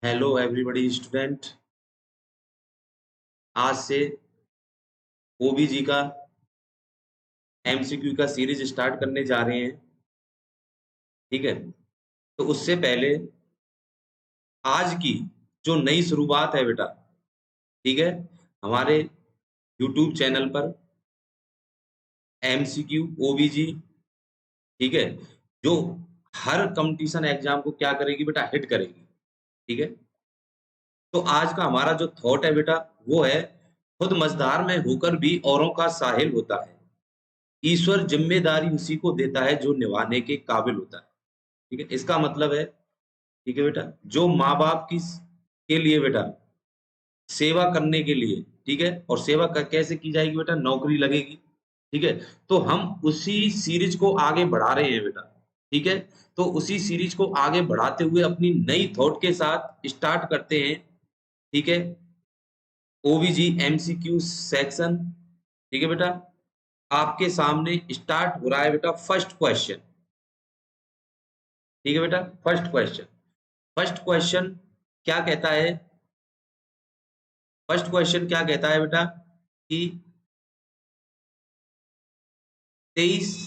Hello everybody student. आज से ओबीजी का एमसीक्यू का सीरीज स्टार्ट करने जा रहे हैं। ठीक है, तो उससे पहले आज की जो नई शुरुआत है बेटा, ठीक है, हमारे यूट्यूब चैनल पर एमसीक्यू ओबीजी, ठीक है, जो हर कंपटीशन एग्जाम को क्या करेगी बेटा, हिट करेगी। ठीक है, तो आज का हमारा जो थॉट है बेटा, वो है खुद मझधार में होकर भी औरों का साहिल होता है। ईश्वर जिम्मेदारी उसी को देता है जो निभाने के काबिल होता है। ठीक है, इसका मतलब है, ठीक है बेटा, जो माँ बाप की के लिए बेटा सेवा करने के लिए, ठीक है, और सेवा कैसे की जाएगी बेटा, नौकरी लगेगी। ठीक है, तो हम उसी सीरीज को आगे बढ़ा रहे हैं बेटा। ठीक है, तो उसी सीरीज को आगे बढ़ाते हुए अपनी नई थॉट के साथ स्टार्ट करते हैं। ठीक है, ओबीजी एमसीक्यू सेक्शन। ठीक है बेटा, आपके सामने स्टार्ट हो रहा है बेटा फर्स्ट क्वेश्चन। ठीक है बेटा, फर्स्ट क्वेश्चन क्या कहता है? फर्स्ट क्वेश्चन क्या कहता है बेटा कि 23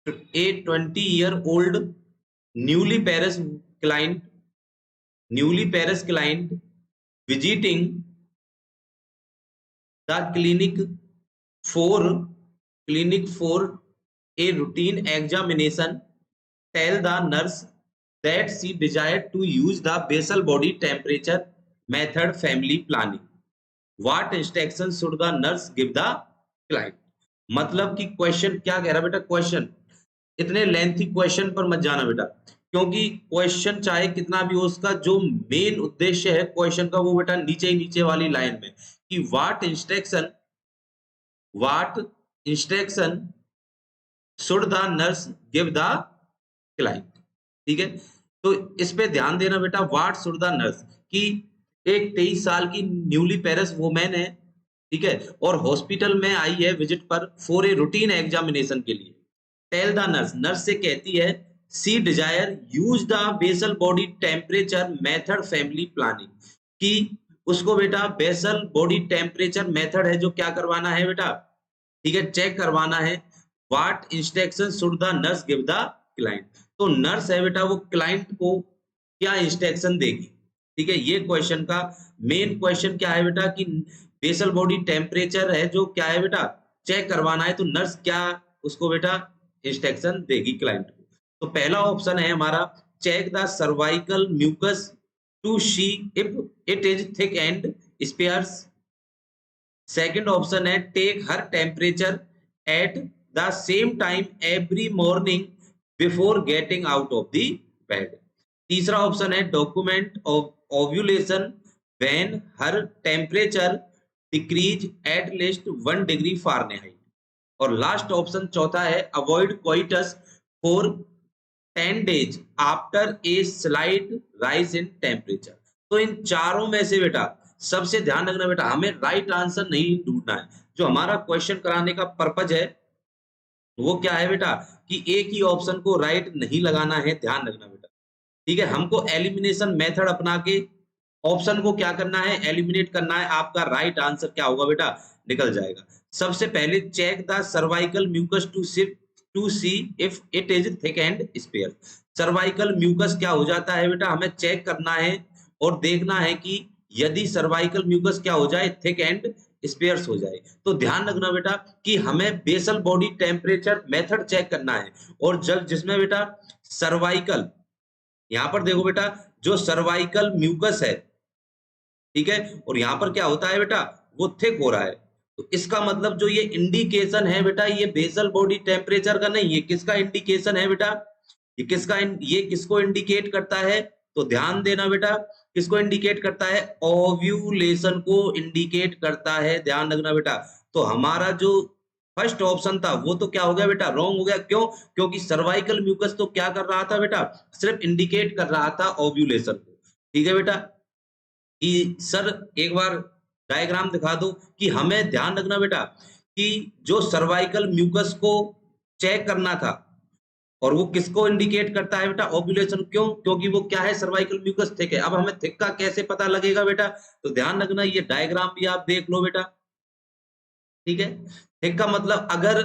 ए 20 year old newly Paris client newly Paris client visiting the clinic for a routine examination tell the nurse that she desired to use the basal body temperature method family planning. What instructions should the nurse give the client? मतलब कि question क्या कह रहा है बेटा, question इतने lengthy question पर मत जाना बेटा, क्योंकि क्वेश्चन चाहे कितना भी हो, उसका जो मेन उद्देश्य है क्वेश्चन का, वो बेटा नीचे ही नीचे वाली लाइन में कि what instruction should the nurse give the client. ठीक है, तो इस पे ध्यान देना बेटा, व्हाट शुड द नर्स, कि एक 23 साल की न्यूली पेरिस वुमेन है, ठीक है, और हॉस्पिटल में आई है विजिट पर फॉर ए रूटीन एग्जामिनेशन के लिए। टेल द नर्स, नर्स से कहती है, she desire use the basal body temperature method family planning, कि उसको बेटा बेसल बॉडी टेम्परेचर मेथड है जो क्या करवाना है बेटा, ठीक है, चेक करवाना है। What instruction should the nurse give the client, तो नर्स है बेटा वो क्लाइंट को क्या इंस्ट्रक्शन देगी। ठीक है, ये क्वेश्चन का मेन क्वेश्चन क्या है बेटा कि बेसल बॉडी टेम्परेचर है जो क्या है बेटा, चेक करवाना है, तो नर्स क्या उसको बेटा इंस्ट्रक्शन देगी क्लाइंट को। तो पहला ऑप्शन है हमारा, check the cervical mucus to see if it is thick and sparse. Second option है, take her temperature at the same time every morning before getting out of the bed. तीसरा option है, document of ovulation when her temperature decrease at least 1 degree Fahrenheit. और last option चौथा है, avoid coitus for 10 days after a slight rise in temperature. तो इन चारों में से बेटा सबसे ध्यान रखना बेटा, हमें राइट आंसर नहीं ढूंढना है। जो हमारा क्वेश्चन कराने का पर्पज है वो क्या है बेटा कि एक ही ऑप्शन को राइट नहीं लगाना है, ध्यान रखना बेटा। ठीक है, हमको एलिमिनेशन मेथड अपना के ऑप्शन को क्या करना है, एलिमिनेट करना है। आपका राइट आंसर क्या होगा बेटा, निकल जाएगा। सबसे पहले, check the cervical mucus to see if it is thick and spare. Cervical mucus क्या हो जाता है बेटा, हमें चेक करना है और देखना है कि यदि सर्वाइकल म्यूकस क्या हो जाए, थिक एंड स्पेयर्स हो जाए। तो ध्यान रखना बेटा कि हमें basal body temperature method check करना है, और जब जिसमें बेटा सर्वाइकल, यहां पर देखो बेटा, जो सर्वाइकल म्यूकस है, ठीक है, और यहां पर क्या होता है बेटा, वो थिक हो रहा है। तो इसका मतलब जो ये इंडिकेशन है बेटा, ये बेसल बॉडी टेम्परेचर का नहीं, ये किसका इंडिकेशन है बेटा, ये किसको इंडिकेट करता है, तो ध्यान देना बेटा, किसको इंडिकेट करता है, ओव्यूलेशन को इंडिकेट करता है, ध्यान रखना बेटा। तो हमारा जो फर्स्ट ऑप्शन था वो तो क्या हो गया बेटा, रॉन्ग हो गया। क्यों? क्योंकि सर्वाइकल म्यूकस तो क्या कर रहा था बेटा, सिर्फ इंडिकेट कर रहा था ओव्यूलेशन को। ठीक है बेटा, कि सर एक बार डायग्राम दिखा दो, कि हमें ध्यान रखना बेटा कि जो सर्वाइकल म्यूकस को चेक करना था, और वो किसको इंडिकेट करता है बेटा? ओव्यूलेशन। क्यों? क्योंकि वो क्या है? सर्वाइकल म्यूकस थिक है। अब हमें थिक का कैसे पता लगेगा बेटा? तो ध्यान रखना, ये डायग्राम भी आप देख लो बेटा, ठीक है। थिक का मतलब अगर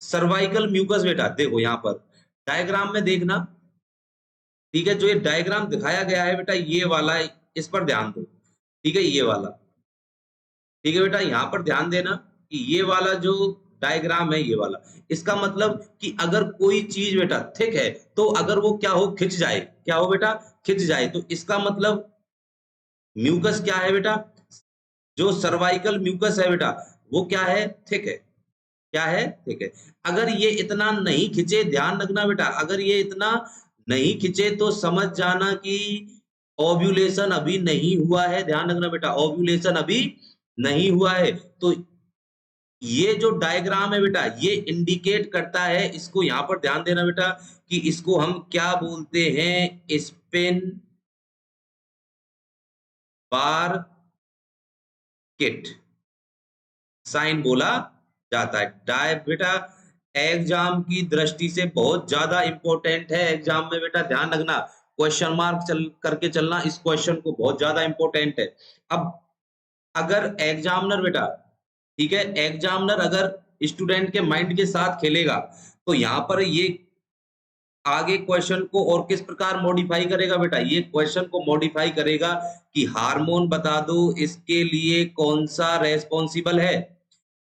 सर्वाइकल म्यूकस, बेटा देखो यहाँ पर डायग्राम में देखना, ठीक है, जो ये डायग्राम दिखाया गया है बेटा, ये वाला, इस पर ध्यान दो, ठीक है, ये वाला, ठीक है बेटा, यहाँ पर ध्यान देना कि ये वाला जो डायग्राम है, ये वाला, इसका मतलब कि अगर कोई चीज बेटा थिक है, तो अगर वो क्या हो, खिंच जाए, क्या हो बेटा? खिंच जाए, तो इसका मतलब म्यूकस क्या है बेटा? जो सर्वाइकल म्यूकस है बेटा, वो क्या है? थिक है। क्या है? थिक है। अगर ये इतना नहीं खिंचे, ध्यान रखना बेटा, अगर ये इतना नहीं खिंचे तो समझ जाना कि ओव्यूलेशन अभी नहीं हुआ है। ध्यान रखना बेटा, ओव्यूलेशन अभी नहीं हुआ है। तो ये जो डायग्राम है बेटा, ये इंडिकेट करता है, इसको यहां पर ध्यान देना बेटा, कि इसको हम क्या बोलते हैं? स्पिन बार किट साइन बोला जाता है। बेटा एग्जाम की दृष्टि से बहुत ज्यादा इंपॉर्टेंट है। एग्जाम में बेटा ध्यान रखना, क्वेश्चन मार्क करके चलना, इस क्वेश्चन को बहुत ज्यादा इंपॉर्टेंट है। अब अगर एग्जामिनर बेटा, ठीक है, एग्जामिनर अगर स्टूडेंट के माइंड के साथ खेलेगा, तो यहाँ पर ये आगे क्वेश्चन को और किस प्रकार मॉडिफाई करेगा बेटा? ये क्वेश्चन को मॉडिफाई करेगा कि हार्मोन बता दो, इसके लिए कौन सा रेस्पॉन्सिबल है।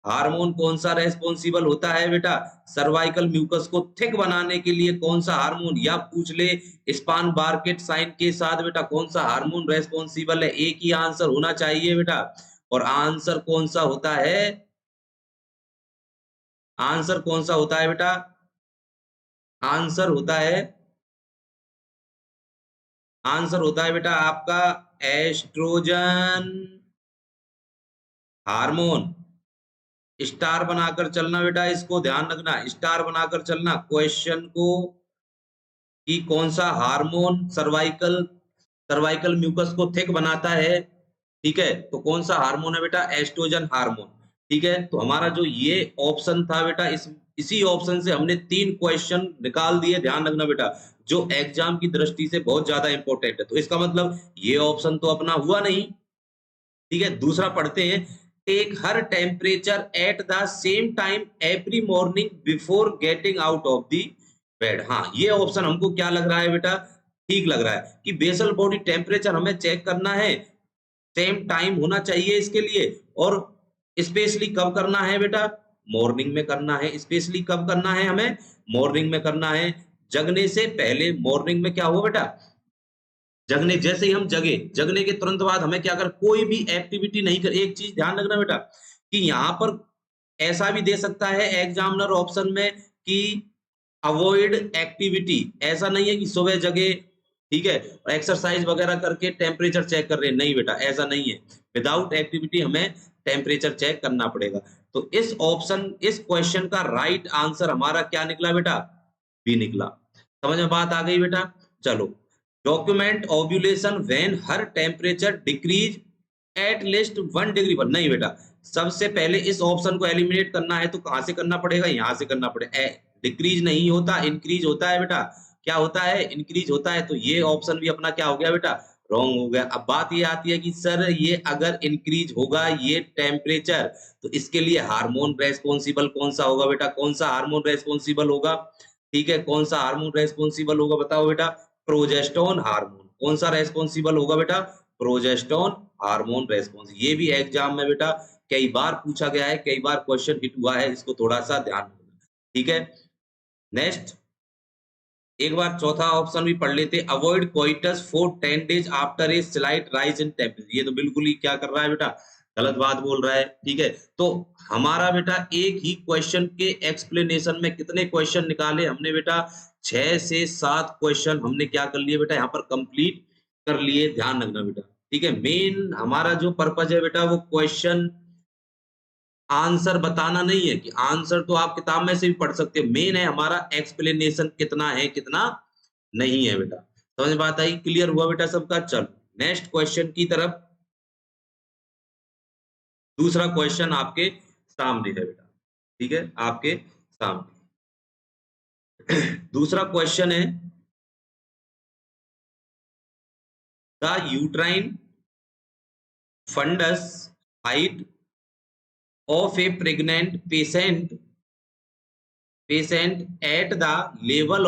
हार्मोन कौन सा रेस्पॉन्सिबल होता है बेटा? सर्वाइकल म्यूकस को थिक बनाने के लिए कौन सा हार्मोन, या पूछ ले स्पान बारकेट साइन के साथ बेटा कौन सा हार्मोन रेस्पॉन्सिबल है। एक ही आंसर होना चाहिए बेटा, और आंसर कौन सा होता है? आंसर कौन सा होता है बेटा? आंसर होता है, आंसर होता है बेटा आपका एस्ट्रोजन हार्मोन। स्टार बनाकर चलना बेटा, इसको ध्यान रखना, स्टार बनाकर चलना क्वेश्चन को, कि कौन सा हार्मोन सर्वाइकल सर्वाइकल म्यूकस को थिक बनाता है, ठीक है, तो कौन सा हार्मोन है बेटा? एस्ट्रोजन हार्मोन, ठीक है। तो हमारा जो ये ऑप्शन था बेटा, इसी ऑप्शन से हमने 3 क्वेश्चन निकाल दिए। ध्यान रखना बेटा, जो एग्जाम की दृष्टि से बहुत ज्यादा इंपॉर्टेंट है। तो इसका मतलब ये ऑप्शन तो अपना हुआ नहीं, ठीक है। दूसरा पढ़ते हैं, take her temperature at the same time every morning before getting out of the bed. हाँ, ये ऑप्शन हमको क्या लग रहा है बेटा? ठीक लग रहा है कि बेसल बॉडी टेम्परेचर हमें चेक करना है, सेम टाइम होना चाहिए इसके लिए, और स्पेशली कब करना है बेटा? मॉर्निंग में करना है। स्पेशली कब करना है हमें? मॉर्निंग में करना है। जगने से पहले मॉर्निंग में क्या हो बेटा? जगने, जैसे ही हम जगे, जगने के तुरंत बाद हमें क्या कर, कोई भी एक्टिविटी नहीं कर। एक चीज ध्यान रखना बेटा, कि यहाँ पर ऐसा भी दे सकता है एग्जामिनर ऑप्शन में कि अवॉइड एक्टिविटी। ऐसा नहीं है कि सुबह जगे, ठीक है, और एक्सरसाइज वगैरह करके टेम्परेचर चेक कर रहे हैं, नहीं बेटा, ऐसा नहीं है। विदाउट एक्टिविटी हमें टेम्परेचर चेक करना पड़ेगा। तो इस ऑप्शन, इस क्वेश्चन का राइट आंसर हमारा क्या निकला बेटा? बी निकला। समझ में बात आ गई बेटा? चलो, document ovulation when her temperature decrease at least 1 degree पर। नहीं बेटा, सबसे पहले इस ऑप्शन को एलिमिनेट करना है, तो कहां से करना पड़ेगा? यहां से करना पड़ेगा। डिक्रीज नहीं होता, इंक्रीज होता है बेटा। क्या होता है? इंक्रीज होता है। तो ये ऑप्शन भी अपना क्या हो गया बेटा? रॉन्ग हो गया। अब बात ये आती है कि सर ये अगर इंक्रीज होगा ये टेम्परेचर, तो इसके लिए हार्मोन रेस्पॉन्सिबल कौन सा होगा बेटा? कौन सा हार्मोन रेस्पॉन्सिबल होगा? ठीक है, कौन सा हार्मोन रेस्पॉन्सिबल होगा बताओ बेटा? Progesterone hormone. कौन सा रेस्पॉन्सिबल होगा बेटा? Progesterone hormone response. ये भी एग्जाम में बेटा कई बार पूछा गया है, कई बार क्वेश्चन हिट हुआ है, इसको थोड़ा सा ध्यान रखना, ठीक है। नेक्स्ट, एक बार चौथा ऑप्शन भी पढ़ लेते, avoid coitus for 10 days after a slight rise in temperature. ये तो बिल्कुल ही क्या कर रहा है बेटा? गलत बात बोल रहा है, ठीक है। तो हमारा बेटा एक ही क्वेश्चन के एक्सप्लेनेशन में कितने क्वेश्चन निकाले हमने बेटा? 6 से 7 क्वेश्चन हमने क्या कर लिए बेटा? यहाँ पर कंप्लीट कर लिए। ध्यान रखना बेटा, ठीक है। मेन हमारा जो पर्पज है बेटा, वो क्वेश्चन आंसर बताना नहीं है, कि आंसर तो आप किताब में से भी पढ़ सकते हो, मेन है हमारा एक्सप्लेनेशन कितना है कितना नहीं है बेटा। समझ बात आई? क्लियर हुआ बेटा सबका? चलो नेक्स्ट क्वेश्चन की तरफ। दूसरा क्वेश्चन आपके सामने है बेटा, ठीक है, आपके सामने। दूसरा क्वेश्चन है, the uterine fundus height of a pregnant patient at the level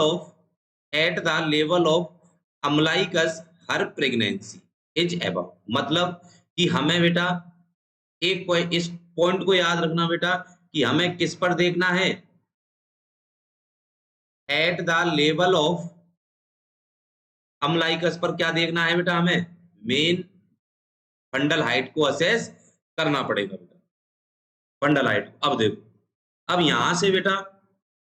of umbilicus her pregnancy is above. मतलब कि हमें बेटा इस पॉइंट को याद रखना बेटा कि हमें किस पर देखना है, एट द लेवल ऑफ अम्लाइकस पर क्या देखना है बेटा, हमें मेन फंडल हाइट को असेस करना पड़ेगा बेटा, फंडल हाइट। अब देखो, अब यहां से बेटा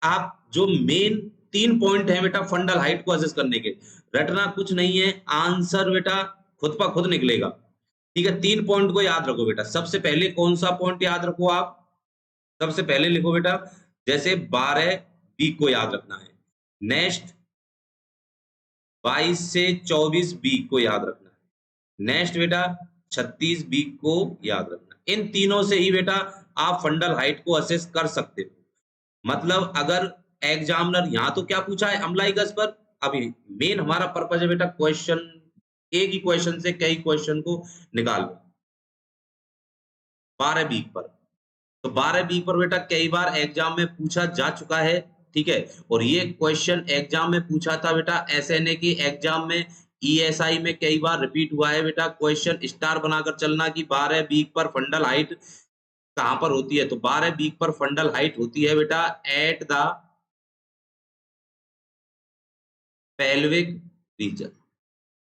आप जो मेन 3 पॉइंट है बेटा फंडल हाइट को असेस करने के, रटना कुछ नहीं है, आंसर बेटा खुद पर खुद निकलेगा। ठीक है, 3 पॉइंट को याद रखो बेटा। सबसे पहले कौन सा पॉइंट याद रखो आप, सबसे पहले लिखो बेटा, जैसे 12 वीक को याद रखना है, नेक्स्ट 22 से 24 वीक को याद रखना है, नेक्स्ट बेटा 36 वीक को याद रखना। इन तीनों से ही बेटा आप फंडल हाइट को असेस कर सकते हो। मतलब अगर एग्जामिनर यहाँ तो क्या पूछा है अम्लाइकस पर, अभी मेन हमारा पर्पज है बेटा क्वेश्चन, एक ही क्वेश्चन से कई क्वेश्चन को निकाल लो 12 वीक पर। तो 12 वीक पर बेटा कई बार एग्जाम में पूछा जा चुका है, ठीक है। और ये क्वेश्चन एग्जाम में पूछा था बेटा एसएनए की एग्जाम में, ईएसआई में कई बार रिपीट हुआ है बेटा। क्वेश्चन स्टार बनाकर चलना कि 12 वीक पर फंडल हाइट कहां पर होती है, तो 12 वीक पर फंडल हाइट होती है बेटा एट द पेल्विक रीजन।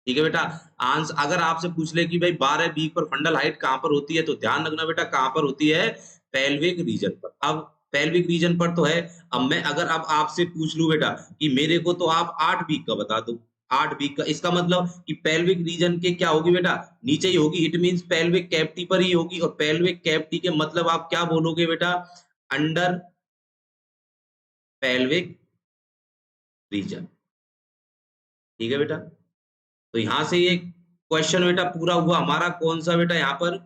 ठीक है बेटा, आंसर अगर आपसे पूछ ले कि भाई 12 वीक पर फंडल हाइट कहां पर होती है, तो ध्यान रखना बेटा कहां पर होती है, पेल्विक रीजन पर। अब पेल्विक रीजन पर तो है, अब मैं अगर अब आपसे पूछ लूं बेटा कि मेरे को तो आप 8 वीक का बता दो, 8 वीक का, इसका मतलब कि पेल्विक रीजन के क्या होगी बेटा, नीचे ही होगी, इट मींस पेल्विक कैविटी पर ही होगी। और पेल्विक कैविटी के मतलब आप क्या बोलोगे बेटा, अंडर पेल्विक रीजन। ठीक है बेटा, तो यहां से ये क्वेश्चन बेटा पूरा हुआ हमारा, कौन सा बेटा यहाँ पर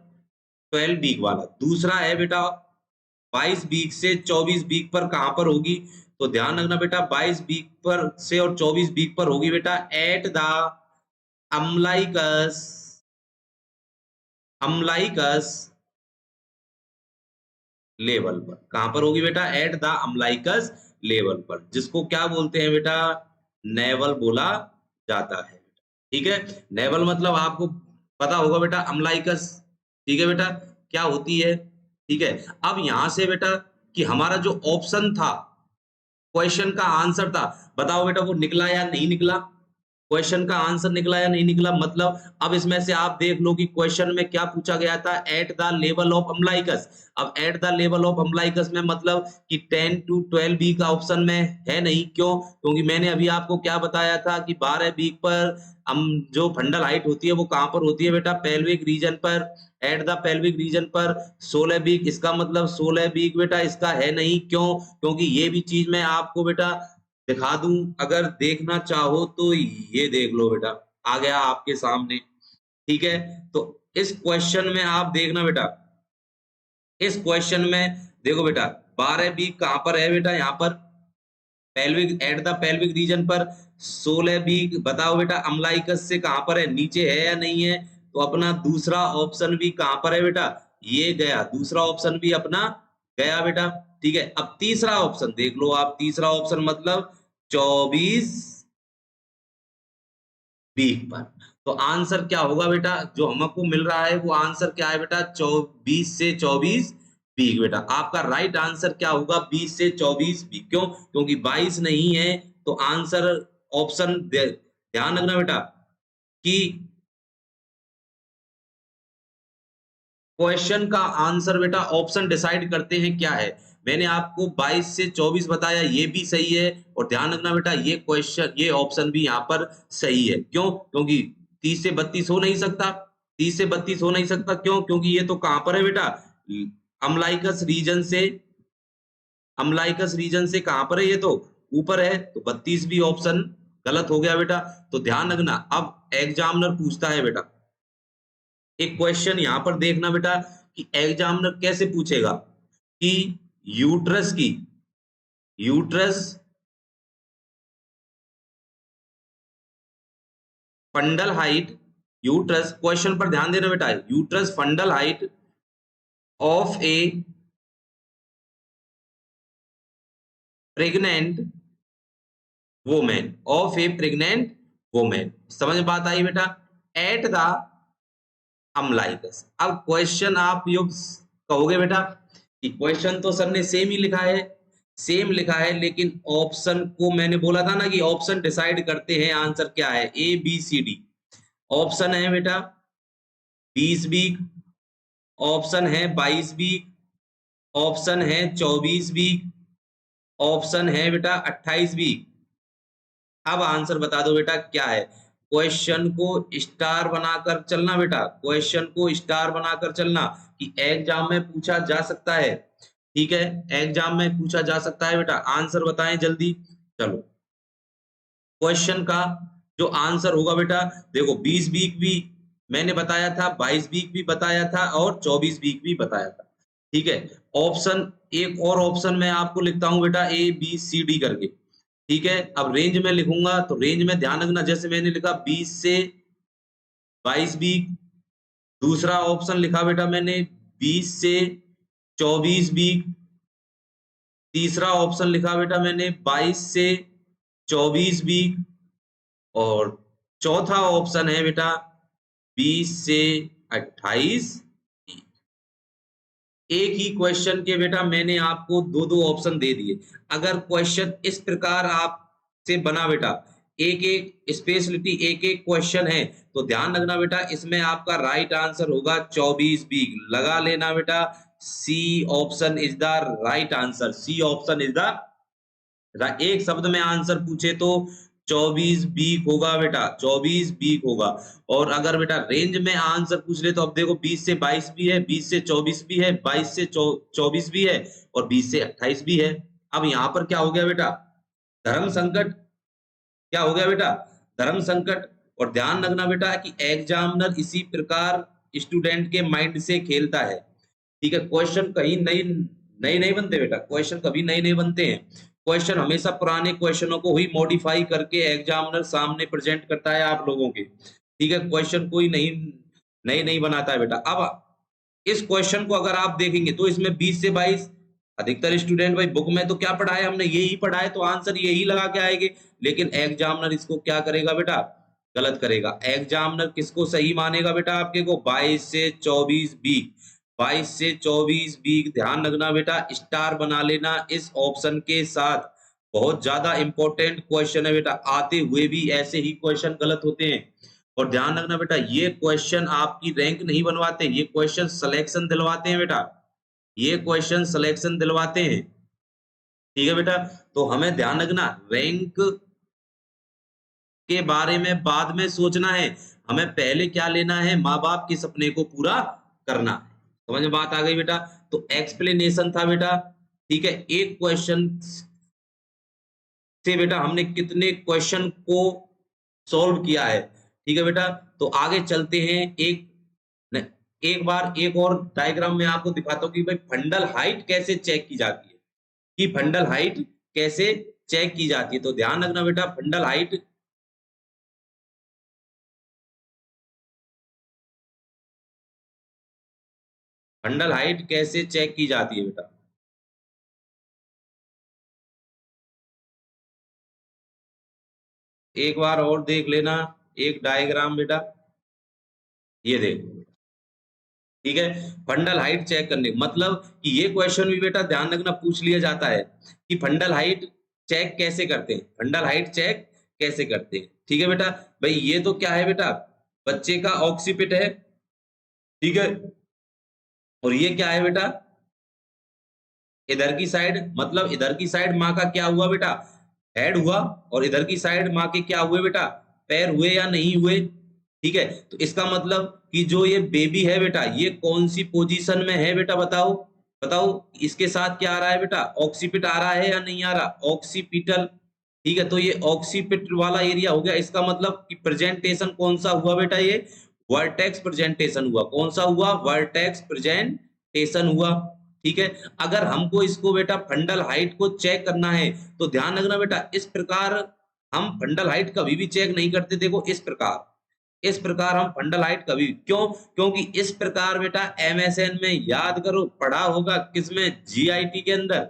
12 वीक वाला। दूसरा है बेटा 22 वीक से 24 वीक पर कहां पर होगी, तो ध्यान रखना बेटा 22 वीक पर से और 24 वीक पर होगी बेटा एट द अम्लाइकस अम्लाइकस लेवल पर। कहां पर होगी बेटा, एट द अम्लाइकस लेवल पर, जिसको क्या बोलते हैं बेटा, नेवल बोला जाता है। ठीक है, नेवल मतलब आपको पता होगा बेटा अम्लाइकस, ठीक है बेटा क्या होती है। ठीक है, अब यहां से बेटा कि हमारा जो ऑप्शन था, क्वेश्चन का आंसर था, बताओ बेटा वो निकला या नहीं निकला, क्वेश्चन का आंसर निकला या नहीं निकला। मतलब अब इसमें से आप देख लो कि क्वेश्चन में क्या पूछा गया था, एट द लेवल ऑफ अम्लाइकस। अब एट द लेवल ऑफ अम्लाइकस में मतलब कि 10 to 12 बी का ऑप्शन में है नहीं, क्यों, क्योंकि मैंने अभी आपको क्या बताया था कि 12 वीक पर हम जो फंडल हाइट होती है वो कहां पर होती है बेटा, पेल्विक रीजन पर, एट द पेल्विक रीजन पर 16 वीक। इसका मतलब 16 वीक बेटा इसका है नहीं, क्यों, क्योंकि ये भी चीज मैं आपको बेटा दिखा दूं, अगर देखना चाहो तो ये देख लो बेटा, आ गया आपके सामने। ठीक है, तो इस क्वेश्चन में आप देखना बेटा, इस क्वेश्चन में देखो बेटा 12 वीक कहां पर है बेटा, यहाँ पर pelvic, at the pelvic region पर। 16 वीक बताओ बेटा अम्लाइकस से कहां पर है, नीचे है या नहीं है, तो अपना दूसरा ऑप्शन भी कहां पर है बेटा, ये गया, दूसरा ऑप्शन भी अपना गया बेटा। ठीक है, अब तीसरा ऑप्शन देख लो आप, तीसरा ऑप्शन मतलब 24 वीक पर। तो आंसर क्या होगा बेटा, जो हमको मिल रहा है वो आंसर क्या है बेटा, 20 से 24 वीक बेटा। आपका राइट आंसर क्या होगा, 20 से 24 वीक। क्यों, क्योंकि 22 नहीं है, तो आंसर ऑप्शन ध्यान रखना बेटा कि क्वेश्चन का आंसर बेटा ऑप्शन डिसाइड करते हैं क्या है। मैंने आपको 22 से 24 बताया, ये भी सही है, और ध्यान रखना बेटा ये क्वेश्चन, ये ऑप्शन भी यहाँ पर सही है। क्यों, क्योंकि 30 से 32 हो नहीं सकता, 30 से 32 हो नहीं सकता, क्यों, क्योंकि ये तो कहां पर है बेटा, अम्लाइकस रीजन से, अम्लाइकस रीजन से कहां पर है, ये तो ऊपर है, तो 32 भी ऑप्शन गलत हो गया बेटा। तो ध्यान रखना, अब एग्जामिनर पूछता है बेटा एक क्वेश्चन, यहां पर देखना बेटा कि एग्जामिनर कैसे पूछेगा कि यूट्रस की, uterus fundal height, uterus, question पर ध्यान देना बेटा, uterus fundal height of a pregnant women, of a pregnant women. समझ में बात आई बेटा? At the अम्लाइकस। अब क्वेश्चन आप योग कहोगे बेटा कि क्वेश्चन तो सर ने सेम ही लिखा है, सेम लिखा है, लेकिन ऑप्शन को मैंने बोला था ना कि ऑप्शन डिसाइड करते हैं आंसर क्या है, A B C D. Option है बेटा 20 वीक, ऑप्शन है 22 वीक, ऑप्शन है 24 वीक, ऑप्शन है बेटा 28 वीक। अब आंसर बता दो बेटा क्या है। क्वेश्चन को स्टार बनाकर चलना बेटा, क्वेश्चन को स्टार बनाकर चलना कि एग्जाम में पूछा जा सकता है, ठीक है, एग्जाम में पूछा जा सकता है बेटा। आंसर बताएं जल्दी। चलो क्वेश्चन का जो आंसर होगा बेटा, देखो 20 वीक भी मैंने बताया था, 22 वीक भी बताया था और 24 वीक भी बताया था, ठीक है। ऑप्शन एक और ऑप्शन मैं आपको लिखता हूं बेटा ए बी सी डी करके, ठीक है। अब रेंज में लिखूंगा तो रेंज में ध्यान रखना, जैसे मैंने लिखा 20 से 22 वीक, दूसरा ऑप्शन लिखा बेटा मैंने 20 से 24 वीक, तीसरा ऑप्शन लिखा बेटा मैंने 22 से 24 वीक, और चौथा ऑप्शन है बेटा 20 से 28 वीक। एक ही क्वेश्चन के बेटा मैंने आपको दो दो ऑप्शन दे दिए। अगर क्वेश्चन इस प्रकार आपसे बना बेटा, एक एक स्पेशलिटी एक एक क्वेश्चन है, तो ध्यान रखना बेटा इसमें आपका राइट आंसर होगा 24 वीक। लगा लेना बेटा, C option is the right answer, C option is the, एक शब्द में आंसर पूछे तो 24 वीक होगा बेटा, 24 वीक होगा। और अगर बेटा रेंज में आंसर पूछ ले तो अब देखो 20 से 22 भी है, 20 से 24 भी है, 22 से 24 भी है और 20 से 28 भी है। अब यहाँ पर क्या हो गया बेटा, धर्म संकट। क्या हो गया बेटा, धर्म संकट। और ध्यान रखना बेटा कि एग्जामिनर इसी प्रकार स्टूडेंट के माइंड से खेलता है, ठीक है। क्वेश्चन कहीं नई नए नहीं बनते बेटा, क्वेश्चन कभी नए नहीं बनते हैं। क्वेश्चन हमेशा पुराने क्वेश्चनों को ही मॉडिफाई करके एग्जामिनर सामने प्रेजेंट करता है आप लोगों के, ठीक है। क्वेश्चन कोई नहीं नई नहीं बनाता है बेटा। अब इस क्वेश्चन को अगर आप देखेंगे तो इसमें 20 से 22, अधिकतर स्टूडेंट भाई बुक में तो क्या पढ़ा है, हमने यही पढ़ा है तो आंसर यही लगा के आएंगे, लेकिन एग्जामिनर इसको क्या करेगा बेटा, गलत करेगा। एग्जामिनर किसको सही मानेगा बेटा, आपके को 22 से 24 वीक, 22 से 24 वीक। ध्यान रखना बेटा, स्टार बना लेना इस ऑप्शन के साथ। बहुत ज्यादा इंपॉर्टेंट क्वेश्चन है बेटा, आते हुए भी ऐसे ही क्वेश्चन गलत होते हैं। और ध्यान रखना बेटा ये क्वेश्चन आपकी रैंक नहीं बनवाते, ये क्वेश्चन सिलेक्शन दिलवाते हैं बेटा, ये क्वेश्चन सिलेक्शन दिलवाते हैं, ठीक है बेटा। तो हमें ध्यान रखना रैंक के बारे में बाद में सोचना है, हमें पहले क्या लेना है, माँ बाप के सपने को पूरा करना है। समझ में बात आ गई बेटा। तो एक्सप्लेनेशन था बेटा, ठीक है। एक क्वेश्चन से बेटा हमने कितने क्वेश्चन को सॉल्व किया है, ठीक है बेटा। तो आगे चलते हैं, एक बार एक और डायग्राम में आपको दिखाता हूं कि भाई फंडल हाइट कैसे चेक की जाती है, कि फंडल हाइट कैसे चेक की जाती है। तो ध्यान रखना बेटा फंडल हाइट कैसे चेक की जाती है बेटा। एक बार और देख लेना एक डायग्राम बेटा, ये देखो, ठीक है। फंडल हाइट चेक करने मतलब कि ये क्वेश्चन भी बेटा ध्यान रखना पूछ लिया जाता है कि फंडल हाइट चेक कैसे करते हैं, फंडल हाइट चेक कैसे करते हैं, ठीक है बेटा। भाई ये तो क्या है बेटा, बच्चे का ऑक्सीपिट है, ठीक है। और ये क्या है बेटा, इधर की साइड, मतलब इधर की साइड माँ का क्या हुआ बेटा, हेड हुआ, और इधर की साइड माँ के क्या हुए बेटा, पैर हुए या नहीं हुए, ठीक है। तो इसका मतलब कि जो ये बेबी है बेटा ये कौन सी पोजीशन में है बेटा, बताओ बताओ। इसके साथ क्या आ रहा है बेटा, ऑक्सीपिट आ रहा है या नहीं आ रहा, ऑक्सीपिटल, ठीक है। तो ये ऑक्सीपिट वाला एरिया हो गया, इसका मतलब कि प्रेजेंटेशन कौन सा हुआ बेटा, ये वर्टेक्स प्रेजेंटेशन हुआ। कौन सा हुआ, वर्टेक्स प्रेजेंटेशन हुआ, ठीक है। अगर हमको इसको बेटा फंडल हाइट को चेक करना है तो ध्यान रखना बेटा इस प्रकार हम फंडल हाइट कभी भी चेक नहीं करते, देखो इस प्रकार इस प्रकार हम फंडल हाइट कभी क्यों, क्योंकि इस प्रकार बेटा एमएसएन में याद करो पढ़ा होगा किसमें, जीआईटी के अंदर,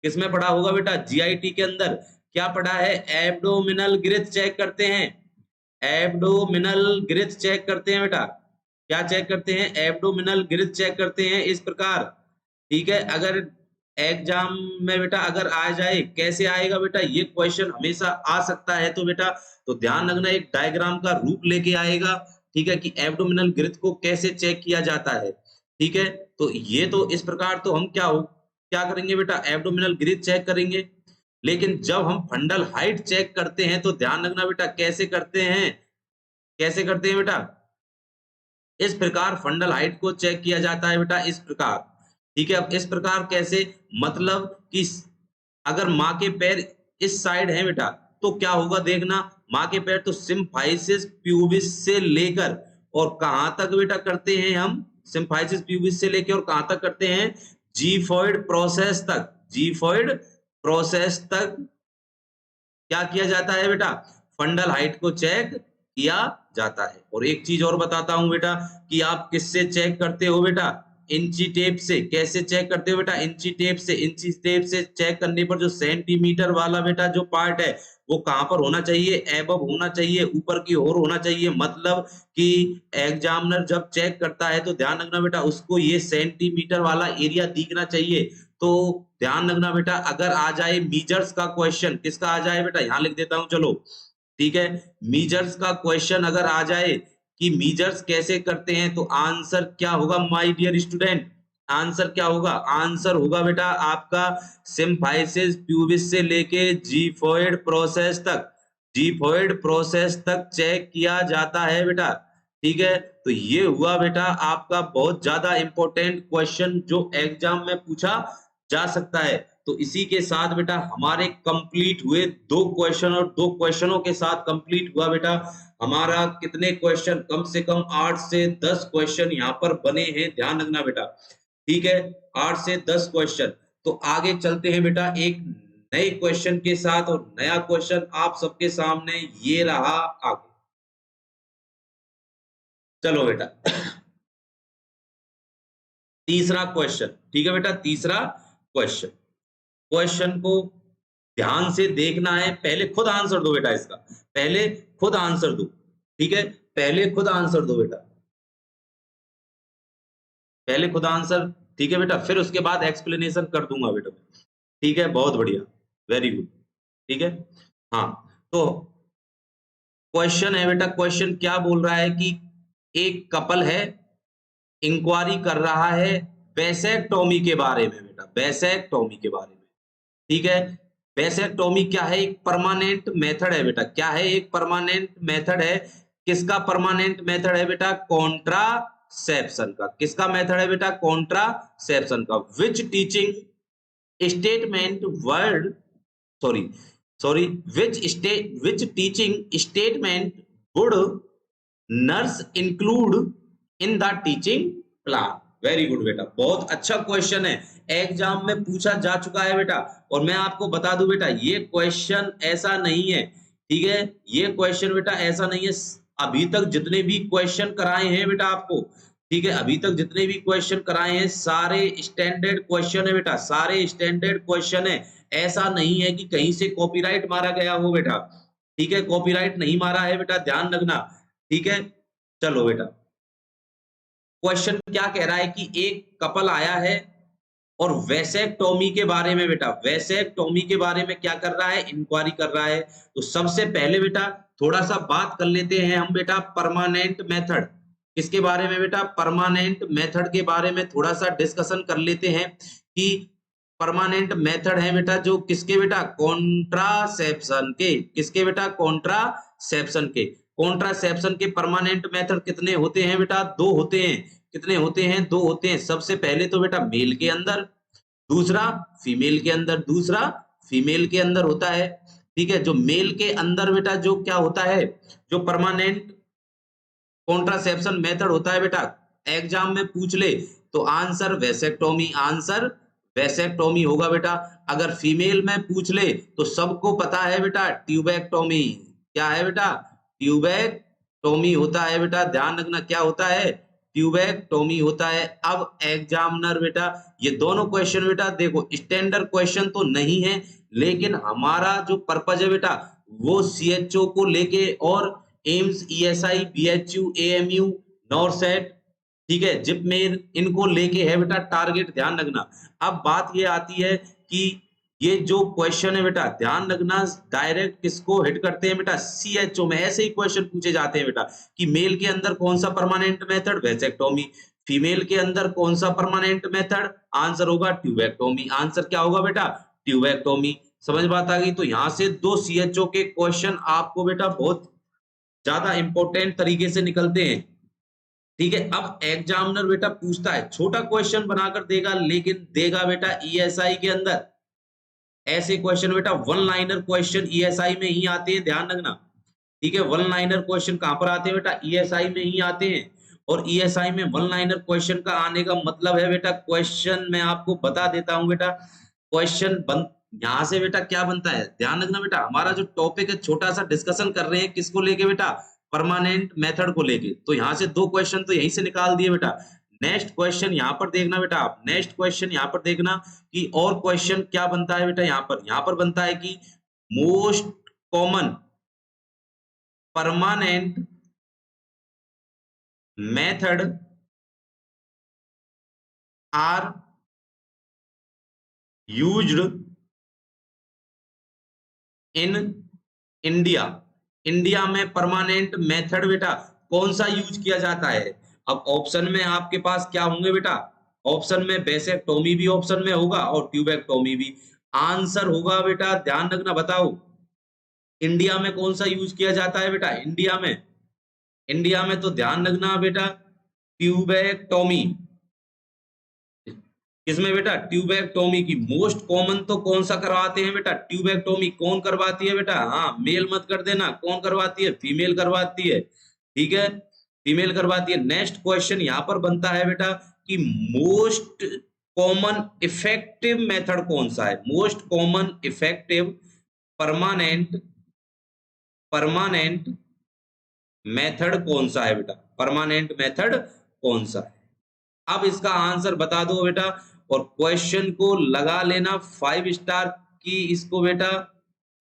किसमें पढ़ा होगा बेटा, जीआईटी के अंदर क्या पढ़ा है, एब्डोमिनल ग्रिथ चेक करते हैं, एब्डोमिनल ग्रिथ चेक करते हैं बेटा, क्या चेक करते हैं, एब्डोमिनल ग्रिथ चेक करते हैं इस प्रकार। ठीक है, अगर एग्जाम में बेटा अगर आ जाए, कैसे आएगा बेटा, ये क्वेश्चन हमेशा आ सकता है, तो बेटा तो ध्यान रखना एक डायग्राम का रूप लेके आएगा। ठीक है, कि एब्डोमिनल ग्रिथ को कैसे चेक किया जाता है। ठीक है, तो ये तो इस प्रकार तो हम क्या करेंगे बेटा, एब्डोमिनल ग्रिथ चेक करेंगे। लेकिन जब हम फंडल हाइट चेक करते हैं तो ध्यान रखना बेटा कैसे करते हैं, कैसे करते हैं बेटा, इस प्रकार फंडल हाइट को चेक किया जाता है बेटा, इस प्रकार। ठीक है, अब इस प्रकार कैसे, मतलब कि अगर माँ के पैर इस साइड है बेटा तो क्या होगा देखना, माँ के पैर तो सिम्फाइसिस प्यूबिस से लेकर और कहां तक बेटा करते हैं हम, सिम्फाइसिस प्यूबिस से लेकर और कहां तक करते हैं, जीफॉइड प्रोसेस तक, जीफॉइड प्रोसेस तक क्या किया जाता है बेटा, फंडल हाइट को चेक किया जाता है। और एक चीज और बताता हूं बेटा कि आप किससे चेक करते हो बेटा, इंची टेप से। कैसे चेक करते हो बेटा, इंची टेप से। इंची टेप से चेक करने पर जो सेंटीमीटर वाला बेटा जो पार्ट है वो कहां पर होना चाहिए, एबव होना चाहिए, ऊपर की ओर होना चाहिए। मतलब कि एग्जामिनर जब चेक करता है तो ध्यान रखना बेटा उसको ये सेंटीमीटर वाला एरिया दिखना चाहिए। तो ध्यान रखना बेटा अगर आ जाए मीजर्स का क्वेश्चन, किसका आ जाए बेटा, यहां लिख देता हूं चलो। ठीक है, मीजर्स का क्वेश्चन अगर आ जाए कि मीजर्स कैसे करते हैं तो आंसर क्या होगा माय डियर स्टूडेंट, आंसर क्या होगा, आंसर होगा बेटा आपका सिम्फाइसिस प्यूबिस से लेके जीफॉइड प्रोसेस तक, जीफॉइड प्रोसेस तक चेक किया जाता है बेटा। ठीक है, तो ये हुआ बेटा आपका बहुत ज्यादा इंपॉर्टेंट क्वेश्चन जो एग्जाम में पूछा जा सकता है। तो इसी के साथ बेटा हमारे कंप्लीट हुए 2 क्वेश्चन, और 2 क्वेश्चनों के साथ कंप्लीट हुआ बेटा हमारा कितने क्वेश्चन, कम से कम 8 से 10 क्वेश्चन यहाँ पर बने हैं, ध्यान रखना बेटा। ठीक है, 8 से 10 क्वेश्चन। तो आगे चलते हैं बेटा एक नए क्वेश्चन के साथ, और नया क्वेश्चन आप सबके सामने ये रहा आगे। चलो बेटा तीसरा क्वेश्चन। ठीक है बेटा, तीसरा क्वेश्चन, क्वेश्चन को ध्यान से देखना है, पहले खुद आंसर दो बेटा इसका, पहले खुद आंसर दो। ठीक है, पहले खुद आंसर दो बेटा, पहले खुद आंसर। ठीक है बेटा, फिर उसके बाद एक्सप्लेनेशन कर दूंगा बेटा। ठीक है, बहुत बढ़िया, वेरी गुड। ठीक है, हाँ, तो क्वेश्चन है बेटा, क्वेश्चन क्या बोल रहा है कि एक कपल है, इंक्वायरी कर रहा है वैसेक्टोमी के बारे में बेटा, वैसेक्टोमी के बारे में। ठीक है, वैसेक्टोमी क्या है, एक परमानेंट मेथड है बेटा, क्या है, एक परमानेंट मेथड है। किसका परमानेंट मेथड है बेटा, कॉन्ट्रासेप्शन का। किसका मेथड है बेटा, कॉन्ट्रासेप्शन का। Which teaching statement word, sorry sorry, which teaching statement would nurse include in the teaching plan. Very good बेटा, बहुत अच्छा क्वेश्चन है, एग्जाम में पूछा जा चुका है बेटा। और मैं आपको बता दूं बेटा ये क्वेश्चन ऐसा नहीं है, ठीक है, ये क्वेश्चन बेटा ऐसा नहीं है, अभी तक जितने भी क्वेश्चन कराए हैं बेटा आपको, ठीक है, अभी तक जितने भी क्वेश्चन कराए हैं सारे स्टैंडर्ड क्वेश्चन है बेटा, सारे स्टैंडर्ड क्वेश्चन है। ऐसा नहीं है कि कहीं से कॉपीराइट मारा गया हो बेटा। ठीक है, कॉपीराइट नहीं मारा है बेटा, ध्यान रखना। ठीक है, चलो बेटा, क्वेश्चन क्या कह रहा है कि एक कपल आया है और वैसेक्टोमी के बारे में बेटा, वैसेक्टोमी के बारे में क्या कर रहा है, इंक्वायरी कर रहा है। तो सबसे पहले बेटा थोड़ा सा बात कर लेते हैं हम बेटा परमानेंट मेथड। किसके बारे में बेटा, परमानेंट मेथड के बारे में थोड़ा सा डिस्कशन कर लेते हैं कि परमानेंट मेथड है बेटा जो किसके बेटा, कॉन्ट्रासेप्शन के। किसके बेटा, कॉन्ट्रासेप्शन के। कॉन्ट्रासेप्शन के परमानेंट मेथड कितने होते हैं बेटा, 2 होते हैं। कितने होते हैं, 2 होते हैं। सबसे पहले तो बेटा मेल के अंदर, दूसरा फीमेल के अंदर, दूसरा फीमेल के अंदर होता है। ठीक है, जो मेल के अंदर बेटा जो क्या होता है, जो परमानेंट कॉन्ट्रासेप्शन मेथड होता है बेटा, एग्जाम में पूछ ले तो आंसर वैसेक्टोमी, आंसर वैसेक्टोमी होगा बेटा। अगर फीमेल में पूछ ले तो सबको पता है बेटा ट्यूबेक्टोमी। क्या है बेटा, ट्यूबेक्टोमी। टोमी होता है बेटा, ध्यान रखना क्या होता है, ट्यूबेक्टोमी होता है। अब एग्जामिनर बेटा ये दोनों क्वेश्चन बेटा देखो स्टैंडर्ड क्वेश्चन तो नहीं है, लेकिन हमारा जो पर्पज है बेटा वो सीएचओ को लेके और AIIMS, ESI, BHU, AMU, NORCET, ठीक है, जिपमेर, इनको लेके है बेटा टारगेट, ध्यान रखना। अब बात ये आती है कि ये जो क्वेश्चन है बेटा ध्यान रखना डायरेक्ट किसको हिट करते हैं बेटा, सीएचओ में। ऐसे ही क्वेश्चन पूछे जाते हैं बेटा कि मेल के अंदर कौन सा परमानेंट मेथड, वेसेक्टोमी, फीमेल के अंदर कौन सा परमानेंट मेथड, आंसर होगा ट्यूबेक्टोमी। आंसर क्या होगा बेटा, ट्यूबेक्टोमी। समझ बात आ गई। तो यहाँ से दो सीएचओ के क्वेश्चन आपको बेटा बहुत ज्यादा इंपॉर्टेंट तरीके से निकलते हैं, ठीक है। अब एग्जामिनर बेटा पूछता है, छोटा क्वेश्चन बनाकर देगा, लेकिन देगा बेटा ईएसआई के अंदर। ऐसे क्वेश्चन बेटा वन लाइनर क्वेश्चन ईएसआई में ही आते हैं, ध्यान रखना, ठीक है। वन लाइनर क्वेश्चन कहां पर आते हैं बेटा, ईएसआई में ही आते हैं। और ईएसआई में वन लाइनर क्वेश्चन का आने का मतलब है बेटा, क्वेश्चन मैं आपको बता देता हूं बेटा, क्वेश्चन बन यहां से बेटा क्या बनता है, ध्यान रखना बेटा। हमारा जो टॉपिक है छोटा सा डिस्कशन कर रहे हैं, किसको लेके बेटा, परमानेंट मेथड को लेके। तो यहाँ से दो क्वेश्चन तो यहीं से निकाल दिए बेटा। नेक्स्ट क्वेश्चन यहाँ पर देखना बेटा आप, नेक्स्ट क्वेश्चन यहाँ पर देखना कि और क्वेश्चन क्या बनता है बेटा। यहाँ पर बनता है कि most common permanent method are used in India. India में परमानेंट मेथड बेटा कौन सा यूज किया जाता है। अब ऑप्शन में आपके पास क्या होंगे बेटा, ऑप्शन में वेसेक्टोमी भी ऑप्शन में होगा और ट्यूबेक्टोमी भी। आंसर होगा बेटा, ध्यान रखना, बताओ इंडिया में कौन सा यूज किया जाता है बेटा, इंडिया में तो ध्यान रखना बेटा ट्यूबेक्टोमी। इसमें बेटा ट्यूबेक्टोमी की मोस्ट कॉमन तो कौन सा करवाते हैं बेटा, ट्यूबेक्टोमी कौन करवाती है बेटा, हाँ मेल मत कर देना, कौन करवाती है, फीमेल करवाती है, ठीक है, फीमेल करवाती है। नेक्स्ट क्वेश्चन यहां पर बनता है बेटा कि मोस्ट कॉमन इफेक्टिव मेथड कौन सा है, most common effective permanent permanent method कौन सा है बेटा, परमानेंट मेथड कौन सा है। अब इसका आंसर बता दो बेटा और क्वेश्चन को लगा लेना 5 स्टार की, इसको बेटा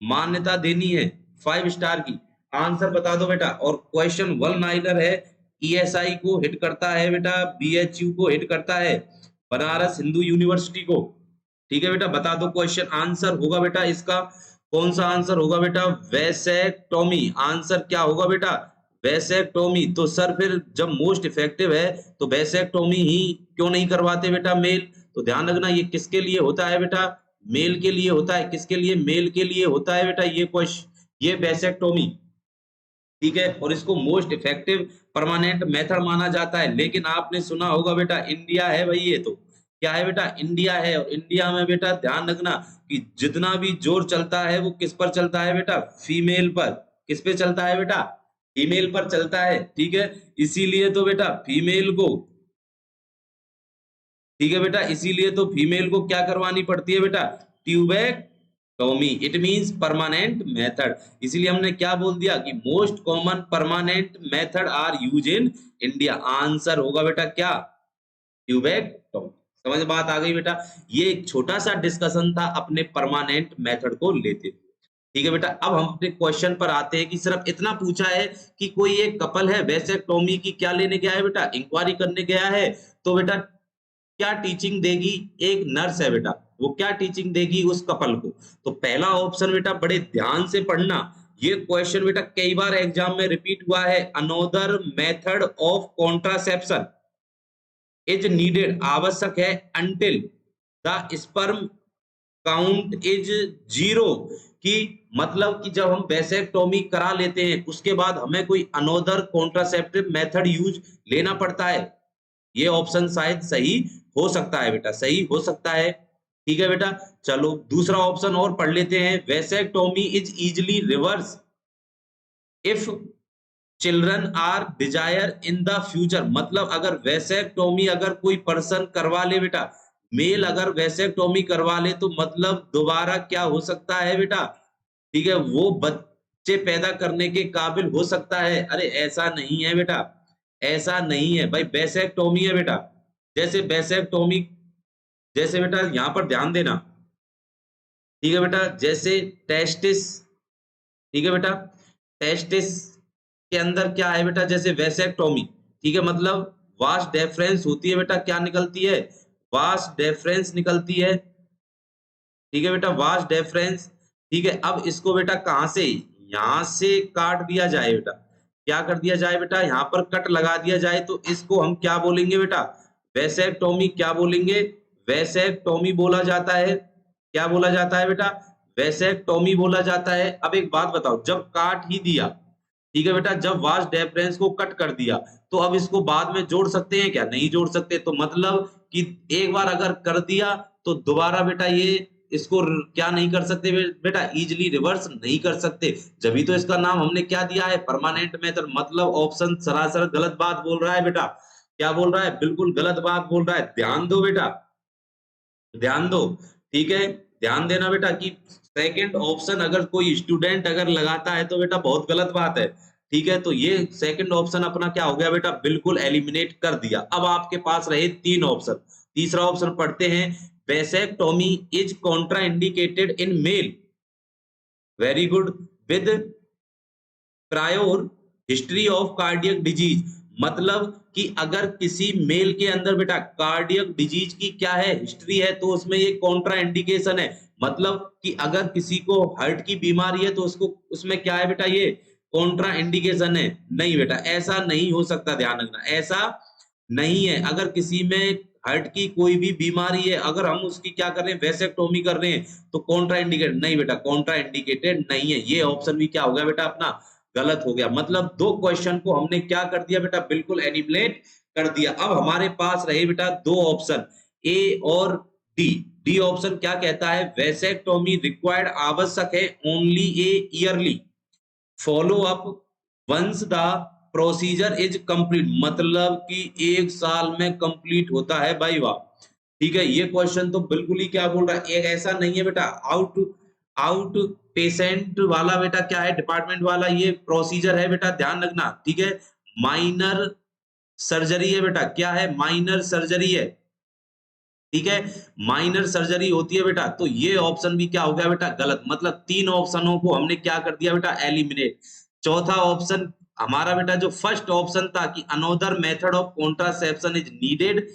मान्यता देनी है 5 स्टार की। आंसर बता दो बेटा। और क्वेश्चन वन लाइनर है, ईएसआई को हिट करता है बेटा, बीएचयू को हिट करता है, बनारस हिंदू यूनिवर्सिटी को, ठीक है बेटा। बता दो क्वेश्चन आंसर होगा बेटा इसका कौन सा आंसर होगा बेटा, वेसेक्टोमी। आंसर क्या होगा बेटा, वेसेक्टोमी। तो सर फिर जब मोस्ट इफेक्टिव है तो वेसेक्टोमी ही क्यों नहीं करवाते बेटा मेल। तो ध्यान रखना ये किसके लिए होता है बेटा, मेल के लिए होता है। किसके लिए, मेल के लिए होता है बेटा ये क्वेश्चन, ये वेसेक्टोमी, ठीक है। और इसको मोस्ट इफेक्टिव परमानेंट मेथड माना जाता है। लेकिन आपने सुना होगा बेटा इंडिया है भाई, ये तो क्या है बेटा, इंडिया है। और इंडिया में बेटा ध्यान रखना कि जितना भी जोर चलता है वो किस पर चलता है बेटा, फीमेल पर। किस पे चलता है बेटा, फीमेल पर चलता है, ठीक है। इसीलिए तो बेटा फीमेल को, ठीक है बेटा, इसीलिए तो फीमेल को क्या करवानी पड़ती है बेटा, tubectomy. It means permanent method. इसीलिए हमने क्या बोल दिया कि most common permanent method are use in India. Answer होगा बेटा क्या, ट्यूबेक्टोमी। समझ बात आ गई बेटा। ये एक छोटा सा डिस्कशन था अपने परमानेंट मेथड को लेते, ठीक है बेटा। अब हम अपने क्वेश्चन पर आते हैं कि सिर्फ इतना पूछा है कि कोई एक कपल है वेसेक्टोमी की क्या लेने गया है बेटा, इंक्वायरी करने गया है। तो बेटा क्या टीचिंग देगी, एक नर्स है बेटा, वो क्या टीचिंग देगी उस कपल को। तो पहला ऑप्शन बेटा बड़े ध्यान से पढ़ना, ये क्वेश्चन बेटा कई बार एग्जाम में रिपीट हुआ है। Another method of contraception is needed, आवश्यक है, until the sperm count is 0, कि मतलब कि जब हम वेसेक्टोमी करा लेते हैं उसके बाद हमें कोई अनोदर कॉन्ट्रासेप्टिव मेथड यूज लेना पड़ता है। ये ऑप्शन शायद सही हो सकता है बेटा, सही हो सकता है, ठीक है बेटा। चलो दूसरा ऑप्शन और पढ़ लेते हैं, vasectomy is easily reverse if children are desire in the future. मतलब अगर वेसेक्टोमी अगर कोई पर्सन करवा ले बेटा, मेल अगर वेसेक्टोमी करवा ले तो मतलब दोबारा क्या हो सकता है बेटा, ठीक है, वो बच्चे पैदा करने के काबिल हो सकता है? अरे ऐसा नहीं है बेटा, ऐसा नहीं है भाई, वैसेक्टोमी है बेटा। जैसे वैसेक्टोमी, जैसे बेटा यहाँ पर ध्यान देना, ठीक है बेटा, जैसे टेस्टिस, ठीक है बेटा, टेस्टिस के अंदर क्या है बेटा, जैसे वैसेक्टोमी, ठीक है, मतलब वास डेफरेंस होती है बेटा, क्या निकलती है, वास डेफरेंस निकलती है, ठीक है बेटा, वास डेफरेंस, ठीक है। अब इसको बेटा कहां से, यहां से काट दिया जाए बेटा, क्या कर दिया जाए बेटा, यहां पर कट लगा दिया जाए, तो इसको हम क्या बोलेंगे बेटा, वैसेक्टोमी, क्या बोलेंगे, वैसेक्टोमी बोला जाता है। क्या बोला जाता है बेटा, वैसेक्टोमी बोला जाता है। अब एक बात बताओ, जब काट ही दिया, ठीक है बेटा, जब वास डेफरेंस को कट कर दिया, तो अब इसको बाद में जोड़ सकते हैं क्या, नहीं जोड़ सकते। तो मतलब कि एक बार अगर कर दिया तो दोबारा बेटा ये इसको क्या नहीं कर सकते बेटा, इजीली रिवर्स नहीं कर सकते। जब तो इसका नाम हमने क्या दिया है, परमानेंट मेथड। मतलब ऑप्शन सरासर गलत बात बोल रहा है बेटा, क्या बोल रहा है, बिल्कुल गलत बात बोल रहा है। ध्यान दो बेटा, ध्यान दो, ठीक है, ध्यान देना बेटा कि सेकंड ऑप्शन अगर कोई स्टूडेंट अगर लगाता है तो बेटा बहुत गलत बात है, ठीक है। तो ये सेकंड ऑप्शन अपना क्या हो गया बेटा, बिल्कुल एलिमिनेट कर दिया। अब आपके पास रहे तीन ऑप्शन। तीसरा ऑप्शन पढ़ते हैं, vasectomy is contraindicated in male, very good, with prior history of cardiac disease. मतलब कि अगर किसी मेल के अंदर बेटा कार्डियक डिजीज की क्या है, हिस्ट्री है, तो उसमें ये कॉन्ट्रा इंडिकेशन है। मतलब कि अगर किसी को हार्ट की बीमारी है तो उसको उसमें क्या है बेटा, ये कॉन्ट्रा इंडिकेशन है। नहीं बेटा, ऐसा नहीं हो सकता, ध्यान रखना, ऐसा नहीं है। अगर किसी में हार्ट की कोई भी बीमारी है, अगर हम उसकी क्या कर रहे हैं, वैसेक्टोमी कर रहे हैं, तो कॉन्ट्रा इंडिकेटेड नहीं बेटा, कॉन्ट्रा इंडिकेटेड नहीं है। ये ऑप्शन भी क्या हो गया बेटा अपना, गलत हो गया। मतलब दो क्वेश्चन को हमने क्या कर दिया बेटा, बिल्कुल एलिमिनेट कर दिया। अब हमारे पास रहे बेटा दो ऑप्शन, ए और डी। डी ऑप्शन क्या कहता है, वैसेक्टोमी रिक्वायर्ड, आवश्यक है, only a yearly, follow up once the procedure is complete. मतलब कि एक साल में कंप्लीट होता है भाई, वाह, ठीक है। ये क्वेश्चन तो बिल्कुल ही क्या बोल रहा है, एक ऐसा नहीं है बेटा, आउट आउट पेशेंट वाला बेटा क्या है, डिपार्टमेंट वाला ये प्रोसीजर है बेटा, ध्यान रखना, ठीक है। माइनर सर्जरी है बेटा, क्या है, माइनर सर्जरी है, ठीक है, माइनर सर्जरी होती है बेटा। तो ये ऑप्शन भी क्या हो गया बेटा, गलत। मतलब तीन ऑप्शनों को हमने क्या कर दिया बेटा, एलिमिनेट। चौथा ऑप्शन हमारा बेटा जो फर्स्ट ऑप्शन था कि another method of contraception is needed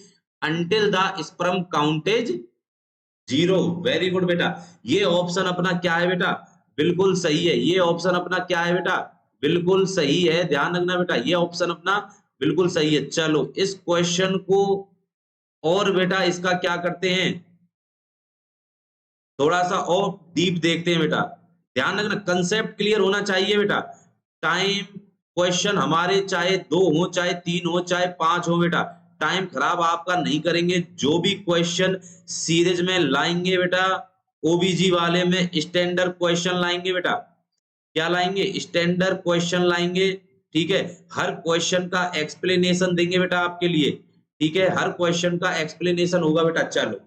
until the sperm count is 0, very good बेटा। ये ऑप्शन अपना क्या है बेटा, बिल्कुल सही है। ये ऑप्शन अपना क्या है बेटा, बिल्कुल सही है, ध्यान रखना बेटा, ये ऑप्शन अपना बिल्कुल सही है। चलो इस क्वेश्चन को और बेटा इसका क्या करते हैं, थोड़ा सा और डीप देखते हैं बेटा। ध्यान रखना, कंसेप्ट क्लियर होना चाहिए बेटा। टाइम क्वेश्चन हमारे चाहे 2 हो, चाहे 3 हो, चाहे 5 हो बेटा, टाइम खराब आपका नहीं करेंगे। जो भी क्वेश्चन सीरीज में लाएंगे बेटा, ओबीजी वाले में स्टैंडर्ड क्वेश्चन लाएंगे बेटा, क्या लाएंगे, स्टैंडर्ड क्वेश्चन लाएंगे, ठीक है। हर क्वेश्चन का एक्सप्लेनेशन देंगे बेटा आपके लिए, ठीक है, हर क्वेश्चन का एक्सप्लेनेशन होगा बेटा। चलो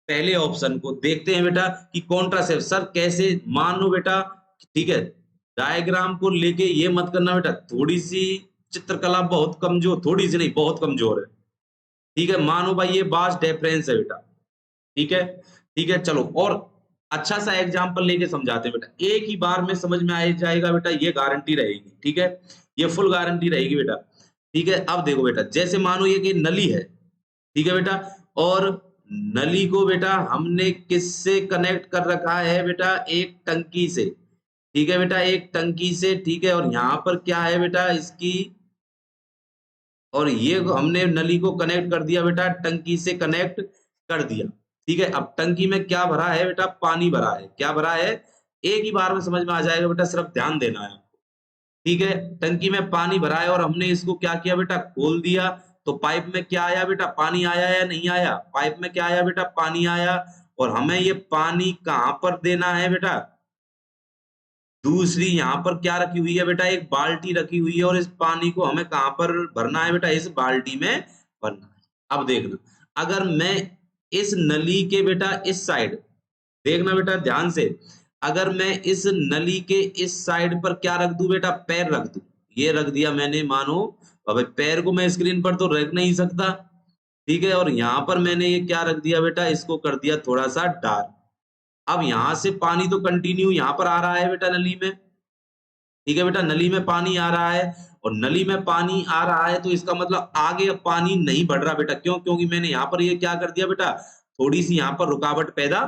पहले ऑप्शन को देखते हैं बेटा कि कॉन्ट्रासेप्शन सर कैसे, मान लो बेटा, ठीक है, डायग्राम को लेके ये मत करना बेटा, थोड़ी सी चित्रकला बहुत कमजोर, थोड़ी सी नहीं बहुत कमजोर है, ठीक है। मानो भाई ये बास डिफरेंस है बेटा, ठीक है, ठीक है। चलो और अच्छा सा एग्जांपल लेके समझाते हैं बेटा, एक ही बार में समझ में आ जाएगा बेटा, ये गारंटी रहेगी, ठीक है, ये फुल गारंटी रहेगी बेटा, ठीक है। अब देखो बेटा, जैसे मानो ये कि नली है, ठीक है बेटा, और नली को बेटा हमने किससे कनेक्ट कर रखा है बेटा, एक टंकी से, ठीक है बेटा, एक टंकी से, ठीक है। और यहाँ पर क्या है बेटा इसकी, और ये हमने नली को कनेक्ट कर दिया बेटा, टंकी से कनेक्ट कर दिया, ठीक है। अब टंकी में क्या भरा है बेटा, पानी भरा है, क्या भरा है, एक ही बार में समझ में आ जाएगा बेटा, सिर्फ ध्यान देना है, ठीक है। टंकी में पानी भरा है और हमने इसको क्या किया बेटा, खोल दिया, तो पाइप में क्या आया बेटा, पानी आया या नहीं आया, पाइप में क्या आया बेटा, पानी आया। और हमें ये पानी कहां पर देना है बेटा, दूसरी यहाँ पर क्या रखी हुई है बेटा, एक बाल्टी रखी हुई है, और इस पानी को हमें कहां पर भरना है बेटा, इस बाल्टी में भरना है। अब देखना, अगर मैं इस नली के बेटा इस साइड, देखना बेटा ध्यान से, अगर मैं इस नली के इस साइड पर क्या रख दूं बेटा, पैर रख दूं, ये रख दिया मैंने, मानो अब पैर को मैं स्क्रीन पर तो रख नहीं सकता, ठीक है, और यहाँ पर मैंने ये क्या रख दिया बेटा, इसको कर दिया थोड़ा सा डार्क। अब यहाँ से पानी तो कंटिन्यू यहाँ पर आ रहा है बेटा नली में, ठीक है बेटा, नली में पानी आ रहा है, और नली में पानी आ रहा है तो इसका मतलब आगे अब पानी नहीं बढ़ रहा बेटा, क्यों, क्योंकि मैंने यहाँ पर ये क्या कर दिया बेटा, थोड़ी सी यहाँ पर रुकावट पैदा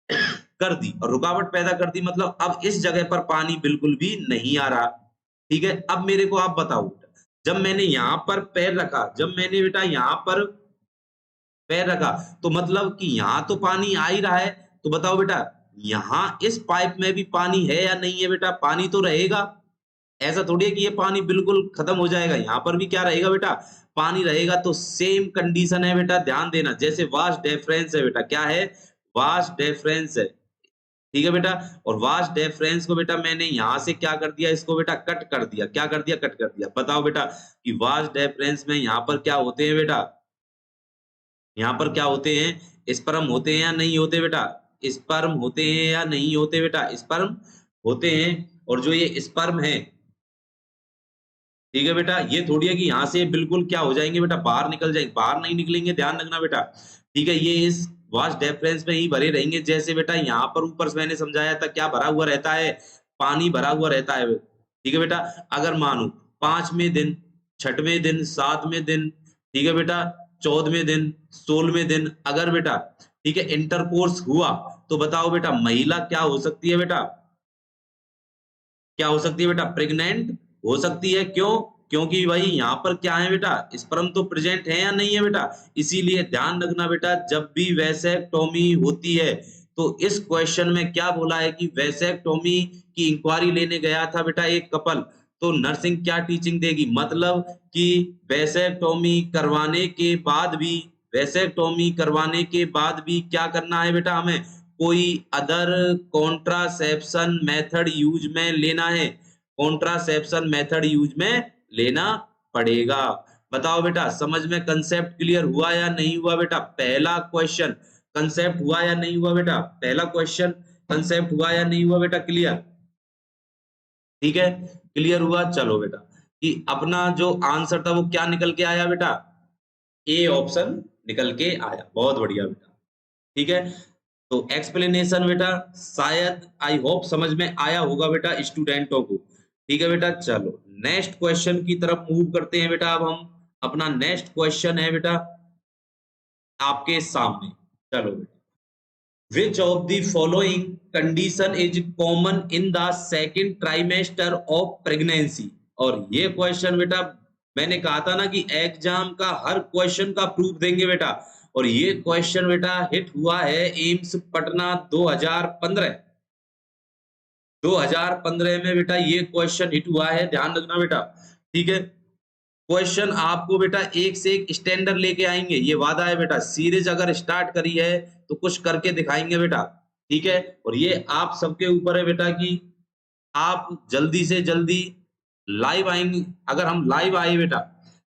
कर दी, और रुकावट पैदा कर दी मतलब अब इस जगह पर पानी बिल्कुल भी नहीं आ रहा, ठीक है। अब मेरे को आप बताओ, जब मैंने यहाँ पर पैर रखा, जब मैंने बेटा यहाँ पर पैर रखा, तो मतलब कि यहाँ तो पानी आ ही रहा है, तो बताओ बेटा यहाँ इस पाइप में भी पानी है या नहीं है बेटा, पानी तो रहेगा, ऐसा थोड़ी है कि ये पानी बिल्कुल खत्म हो जाएगा, यहाँ पर भी क्या रहेगा बेटा, पानी रहेगा। तो सेम कंडीशन है बेटा, ध्यान देना, जैसे वास्ट डिफरेंस है बेटा, क्या है, वास्ट डिफरेंस है, ठीक है बेटा, और वास्ट डिफरेंस को बेटा मैंने यहाँ से क्या कर दिया, इसको बेटा कट कर दिया, क्या कर दिया, कट कर दिया। बताओ बेटा कि वास्ट डिफरेंस में यहाँ पर क्या होते हैं बेटा, यहाँ पर क्या होते हैं, स्पर्म होते हैं या नहीं होते बेटा, स्पर्म होते हैं या नहीं होते बेटा, स्पर्म होते हैं, और जो ये स्पर्म है, ठीक है बेटा, ये थोड़ी है कि यहाँ से बिल्कुल क्या हो जाएंगे बेटा, बाहर निकल जाएंगे, बाहर नहीं निकलेंगे, ध्यान रखना बेटा, ठीक है, ये इस वास्ट डिफरेंस में ही भरे रहेंगे। जैसे बेटा यहाँ पर ऊपर से मैंने समझाया था, क्या भरा हुआ रहता है, पानी भरा हुआ रहता है, ठीक है बेटा। अगर मानो 5वें दिन, 6वें दिन, 7वें दिन, ठीक है बेटा, 14वें दिन, 16वें दिन, अगर बेटा, ठीक है, इंटरकोर्स हुआ, तो बताओ बेटा महिला क्या हो सकती है बेटा, क्या हो सकती है बेटा, प्रेग्नेंट हो सकती है, क्यों, क्योंकि भाई यहाँ पर क्या है बेटा, स्पर्म तो प्रेजेंट है या नहीं है बेटा। इसीलिए ध्यान रखना बेटा, जब भी वैसेक्टोमी होती है, तो इस क्वेश्चन में क्या बोला है कि वैसेक्टोमी की इंक्वायरी लेने गया था बेटा एक कपल, तो नर्सिंग क्या टीचिंग देगी, मतलब कि वैसेक्टोमी करवाने के बाद भी, वैसेक्टोमी करवाने के बाद भी क्या करना है बेटा, हमें कोई अदर कॉन्ट्रासेप्शन मेथड यूज में लेना है, कॉन्ट्रासेप्शन मेथड यूज में लेना पड़ेगा। बताओ बेटा समझ में कंसेप्ट क्लियर हुआ या नहीं हुआ बेटा, पहला क्वेश्चन कंसेप्ट हुआ या नहीं हुआ बेटा, पहला क्वेश्चन कंसेप्ट हुआ या नहीं हुआ बेटा, क्लियर, ठीक है, क्लियर हुआ। चलो बेटा कि अपना जो आंसर था वो क्या निकल के आया बेटा, ए ऑप्शन निकल के आया, बहुत बढ़िया बेटा, ठीक है। तो एक्सप्लेनेशन बेटा शायद आई होप समझ में आया होगा बेटा स्टूडेंटों को, ठीक है बेटा। चलो नेक्स्ट क्वेश्चन की तरफ मूव करते हैं बेटा, अब हम अपना नेक्स्ट क्वेश्चन है बेटा आपके सामने, चलो बेटा, which of the following condition is common in the second trimester of pregnancy। और ये क्वेश्चन बेटा मैंने कहा था ना कि एग्जाम का हर क्वेश्चन का प्रूफ देंगे बेटा, और ये क्वेश्चन बेटा हिट हुआ है एम्स पटना 2015, 2015 में बेटा ये क्वेश्चन हिट हुआ है, ध्यान रखना बेटा, ठीक है। क्वेश्चन आपको बेटा एक से एक स्टैंडर्ड लेके आएंगे, ये वादा है बेटा, सीरीज अगर स्टार्ट करी है तो कुछ करके दिखाएंगे बेटा, ठीक है। और ये आप सबके ऊपर है बेटा कि आप जल्दी से जल्दी लाइव आएंगे, अगर हम लाइव आए बेटा,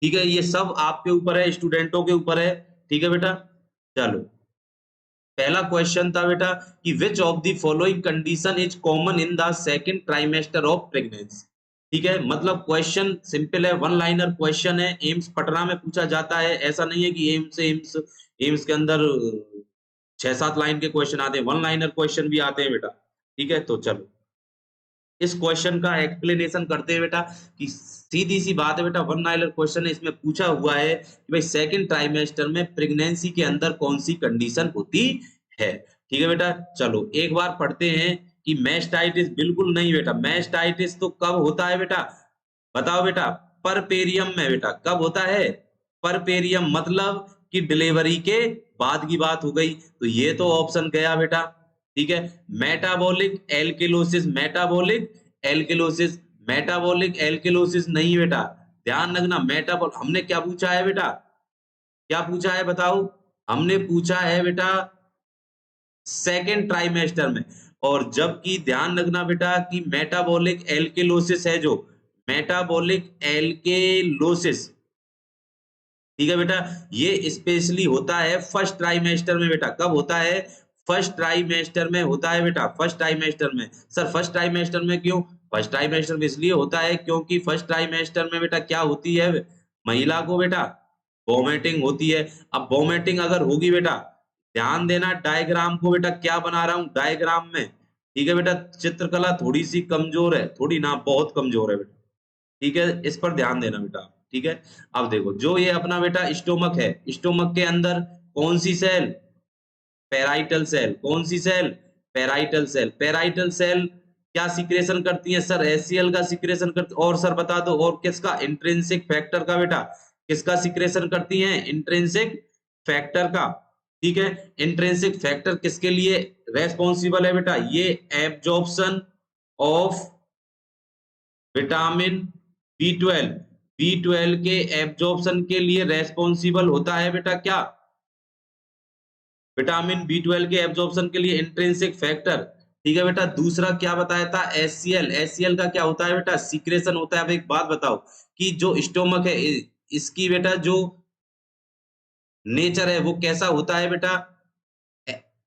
ठीक है, ये सब आपके ऊपर है, स्टूडेंटों के ऊपर है, ठीक है बेटा। चलो पहला क्वेश्चन था बेटा कि which of the following condition is common in the second trimester of pregnancy, ठीक है, मतलब क्वेश्चन सिंपल है, वन लाइनर क्वेश्चन है, एम्स पटना में पूछा जाता है, ऐसा नहीं है कि एम्स के अंदर 6-7 लाइन के क्वेश्चन आते हैं, वन लाइनर क्वेश्चन भी आते हैं बेटा, ठीक है। तो चलो इस क्वेश्चन का एक्सप्लेनेशन करते हैं बेटा कि सीधी सी बात है बेटा, वन लाइनर क्वेश्चन है, इसमें पूछा हुआ है कि भाई सेकंड ट्राइमेस्टर में प्रेगनेंसी के अंदर कौन सी कंडीशन होती है, ठीक है बेटा। चलो एक बार पढ़ते हैं कि मैस्टाइटिस बिल्कुल नहीं बेटा, मैस्टाइटिस तो कब होता है बेटा, बताओ बेटा, परपेरियम में बेटा, कब होता है, परपेरियम, मतलब कि डिलीवरी के बाद की बात हो गई, तो ये तो ऑप्शन गया बेटा, ठीक है। मेटाबॉलिक एल्किलोसिस, मेटाबॉलिक एल्किलोसिस, मेटाबॉलिक एल्किलोसिस नहीं बेटा, ध्यान रखना, मेटाबॉल हमने क्या पूछा है बेटा, क्या पूछा है बताओ, हमने पूछा है बेटा सेकेंड ट्राइमेस्टर में, और जबकि ध्यान रखना बेटा कि मेटाबॉलिक एल्किलोसिस है जो, मेटाबॉलिक एल्किलोसिस, ठीक है बेटा, ये स्पेशली होता है फर्स्ट ट्राइमेस्टर में बेटा, कब होता है, फर्स्ट ट्राइमेस्टर में होता है बेटा, फर्स्ट ट्राइमेस्टर में। सर फर्स्ट ट्राइमेस्टर में क्यों? फर्स्ट ट्राइमेस्टर में इसलिए होता है क्योंकि फर्स्ट ट्राइमेस्टर में बेटा क्या होती है, महिला को बेटा वोमिटिंग होती है। अब वोमिटिंग अगर होगी बेटा, ध्यान देना डायग्राम को बेटा क्या बना रहा हूं डायग्राम में, ठीक है बेटा। चित्रकला थोड़ी सी कमजोर है, थोड़ी ना बहुत कमजोर है बेटा, ठीक है, इस पर ध्यान देना बेटा, ठीक है। अब देखो जो ये अपना बेटा स्टोमक है, स्टोमक के अंदर कौन सी सेल, पेराइटल सेल। कौन सी cell? Parietal cell. Parietal cell क्या सिक्रेशन करती है सर? एचसीएल का सिक्रेशन करती। और सर बता दो और किसका? इंट्रिंसिक फैक्टर का बेटा। किसका सिक्रेशन करती है? इंट्रिंसिक फैक्टर का, ठीक है। इंट्रिंसिक फैक्टर किसके लिए रेस्पॉन्सिबल है बेटा? ये absorption of vitamin B 12, B 12 के एब्जॉर्प्शन के लिए रेस्पॉन्सिबल होता है बेटा क्या? विटामिन बी 12 के एब्जॉर्प्शन के लिए इंट्रिंसिक फैक्टर, ठीक है बेटा। दूसरा क्या बताया था? एचसीएल। एचसीएल का क्या होता है बेटा? सीक्रेशन होता है। अब एक बात बताओ कि जो स्टोमक है इसकी बेटा जो नेचर है वो कैसा होता है बेटा?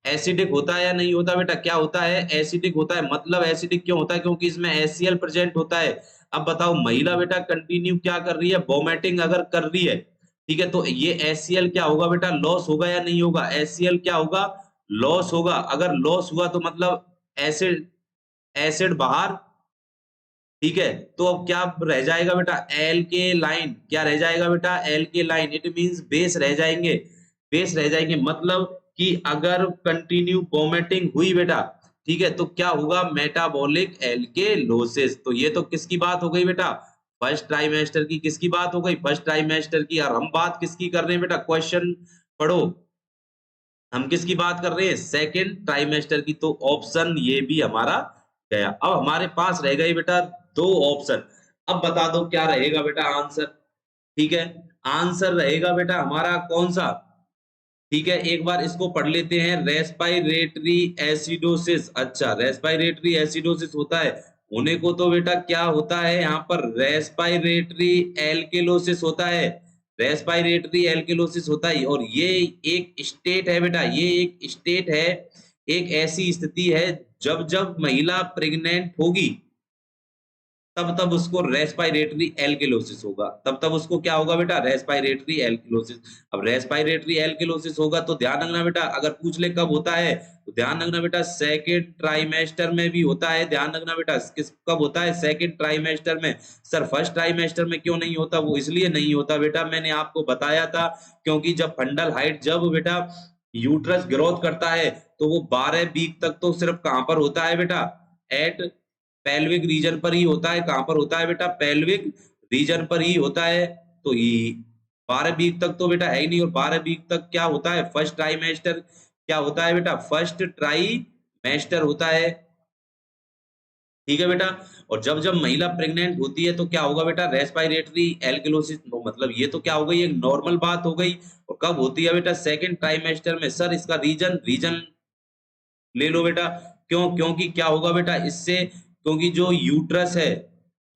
एसिडिक होता है या नहीं होता बेटा? क्या होता है? एसिडिक होता है। मतलब एसिडिक क्यों होता है? क्योंकि इसमें एचसीएल प्रेजेंट होता है। अब बताओ महिला बेटा कंटिन्यू क्या कर रही है? वोमिटिंग अगर कर रही है, ठीक है, तो ये एचसीएल क्या होगा बेटा? लॉस होगा या नहीं होगा? एचसीएल क्या होगा? लॉस होगा। अगर लॉस हुआ तो मतलब एसिड, एसिड बाहर, ठीक है। तो अब क्या रह जाएगा बेटा? एल के लाइन। क्या रह जाएगा बेटा? एल के लाइन। इट मींस बेस रह जाएंगे, बेस रह जाएंगे। मतलब कि अगर कंटिन्यू वोमिटिंग हुई बेटा, ठीक है, तो क्या होगा? Metabolic alkalosis. तो ये तो किसकी बात हो गई बेटा? फर्स्ट ट्राइमेस्टर की। किसकी बात हो गई? फर्स्ट ट्राइमेस्टर की। और हम बात किसकी कर रहे हैं बेटा? क्वेश्चन पढ़ो, हम किसकी बात कर रहे हैं? सेकेंड ट्राइमेस्टर की। तो ऑप्शन ये भी हमारा गया। अब हमारे पास रह गए बेटा दो ऑप्शन। अब बता दो क्या रहेगा बेटा आंसर, ठीक है। आंसर रहेगा बेटा हमारा कौन सा? ठीक है, एक बार इसको पढ़ लेते हैं। Respiratory acidosis. अच्छा, रेस्पिरेटरी एसिडोसिस होता है, होने को तो बेटा क्या होता है यहाँ पर? रेस्पिरेटरी एल्केलोसिस होता है। रेस्पिरेटरी एल्केलोसिस होता है। और ये एक स्टेट है बेटा, ये एक स्टेट है, एक ऐसी स्थिति है जब जब महिला प्रेग्नेंट होगी तब तब उसको रेस्पिरेटरी एल्केलोसिस होगा। तब तब उसको क्या होगा बेटा? Respiratory alkalosis. अब रेस्पिरेटरी एल्केलोसिस होगा तो ध्यान रखना बेटा, अगर पूछ ले कब होता है तो ध्यान रखना बेटा सेकेंड ट्राइमेस्टर में भी होता है। ध्यान रखना बेटा किस कब होता है? सेकेंड ट्राइमेस्टर में। सर फर्स्ट ट्राइमेस्टर में क्यों नहीं होता? वो इसलिए नहीं होता बेटा, मैंने आपको बताया था, क्योंकि जब फंडल हाइट, जब बेटा यूट्रस ग्रोथ करता है तो वो 12 वीक तक तो सिर्फ कहां पर होता है बेटा? एट पेल्विक रीजन पर ही होता है। कहां पर होता है बेटा? पेल्विक रीजन पर ही होता है। तो ये 12 वीक तक तो बेटा है ही नहीं। और 12 वीक तक क्या होता है? फर्स्ट ट्राइमेस्टर क्या होता है बेटा? फर्स्ट ट्राइमेस्टर होता है, ठीक है बेटा। और जब जब महिला प्रेग्नेंट होती है तो क्या होगा बेटा? Respiratory alkalosis. मतलब ये तो क्या हो गई? एक नॉर्मल बात हो गई। और कब होती है बेटा? सेकेंड ट्राइमेस्टर में। सर इसका रीजन, रीजन ले लो बेटा। क्यों? क्योंकि क्या होगा बेटा इससे? क्योंकि जो यूट्रस है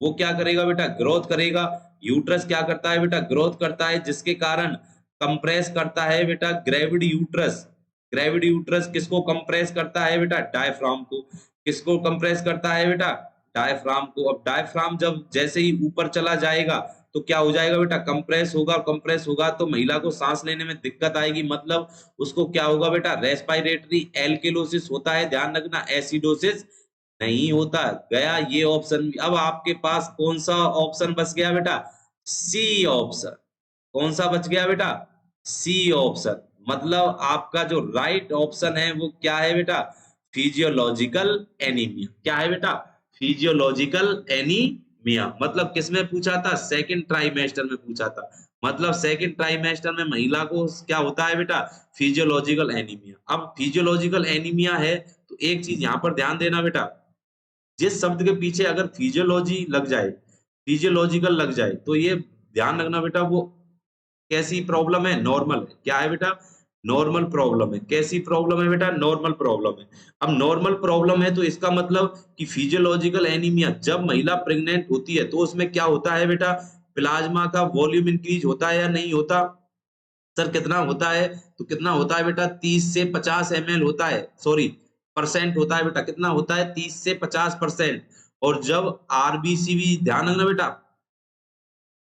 वो क्या करेगा बेटा? ग्रोथ करेगा। यूट्रस क्या करता है बेटा? ग्रोथ करता है, जिसके कारण कंप्रेस करता है बेटा ग्रेविड यूट्रस। ग्रेविड यूट्रस किसको कंप्रेस करता है बेटा? डायफ्राम को। किसको कंप्रेस करता है बेटा? डायफ्राम को। अब डायफ्राम जब जैसे ही ऊपर चला जाएगा तो क्या हो जाएगा बेटा? कंप्रेस होगा। कंप्रेस होगा तो महिला को सांस लेने में दिक्कत आएगी। मतलब उसको क्या होगा बेटा? रेस्पिरेटरी एल्केलोसिस होता है। ध्यान रखना, एसिडोसिस नहीं होता। गया ये ऑप्शन। अब आपके पास कौन सा ऑप्शन बच गया बेटा? C option. कौन सा बच गया बेटा? C option. मतलब आपका जो राइट ऑप्शन है वो क्या है बेटा? Physiological anaemia. क्या है बेटा? Physiological anaemia. मतलब किसमें पूछा था? सेकंड ट्राइमेस्टर में पूछा था। मतलब सेकंड ट्राइमेस्टर में महिला को क्या होता है बेटा? Physiological anaemia. अब फिजियोलॉजिकल एनीमिया है तो एक चीज यहां पर ध्यान देना बेटा, जिस शब्द के पीछे अगर फिजियोलॉजी लग जाए, फिजियोलॉजिकल लग जाए, तो ये ध्यान रखना बेटा वो कैसी प्रॉब्लम है? नॉर्मल है। क्या है बेटा? नॉर्मल प्रॉब्लम है। कैसी प्रॉब्लम है बेटा? नॉर्मल प्रॉब्लम है। अब नॉर्मल प्रॉब्लम है तो इसका मतलब कि फिजियोलॉजिकल एनीमिया जब महिला प्रेग्नेंट होती है तो उसमें क्या होता है बेटा? प्लाज्मा का वॉल्यूम इंक्रीज होता है या नहीं होता? सर कितना होता है, तो कितना होता है बेटा 30 से 50 ml होता है, सॉरी परसेंट होता है बेटा, कितना होता है 30 से 50%। और जब आरबीसी भी ध्यान रखना बेटा,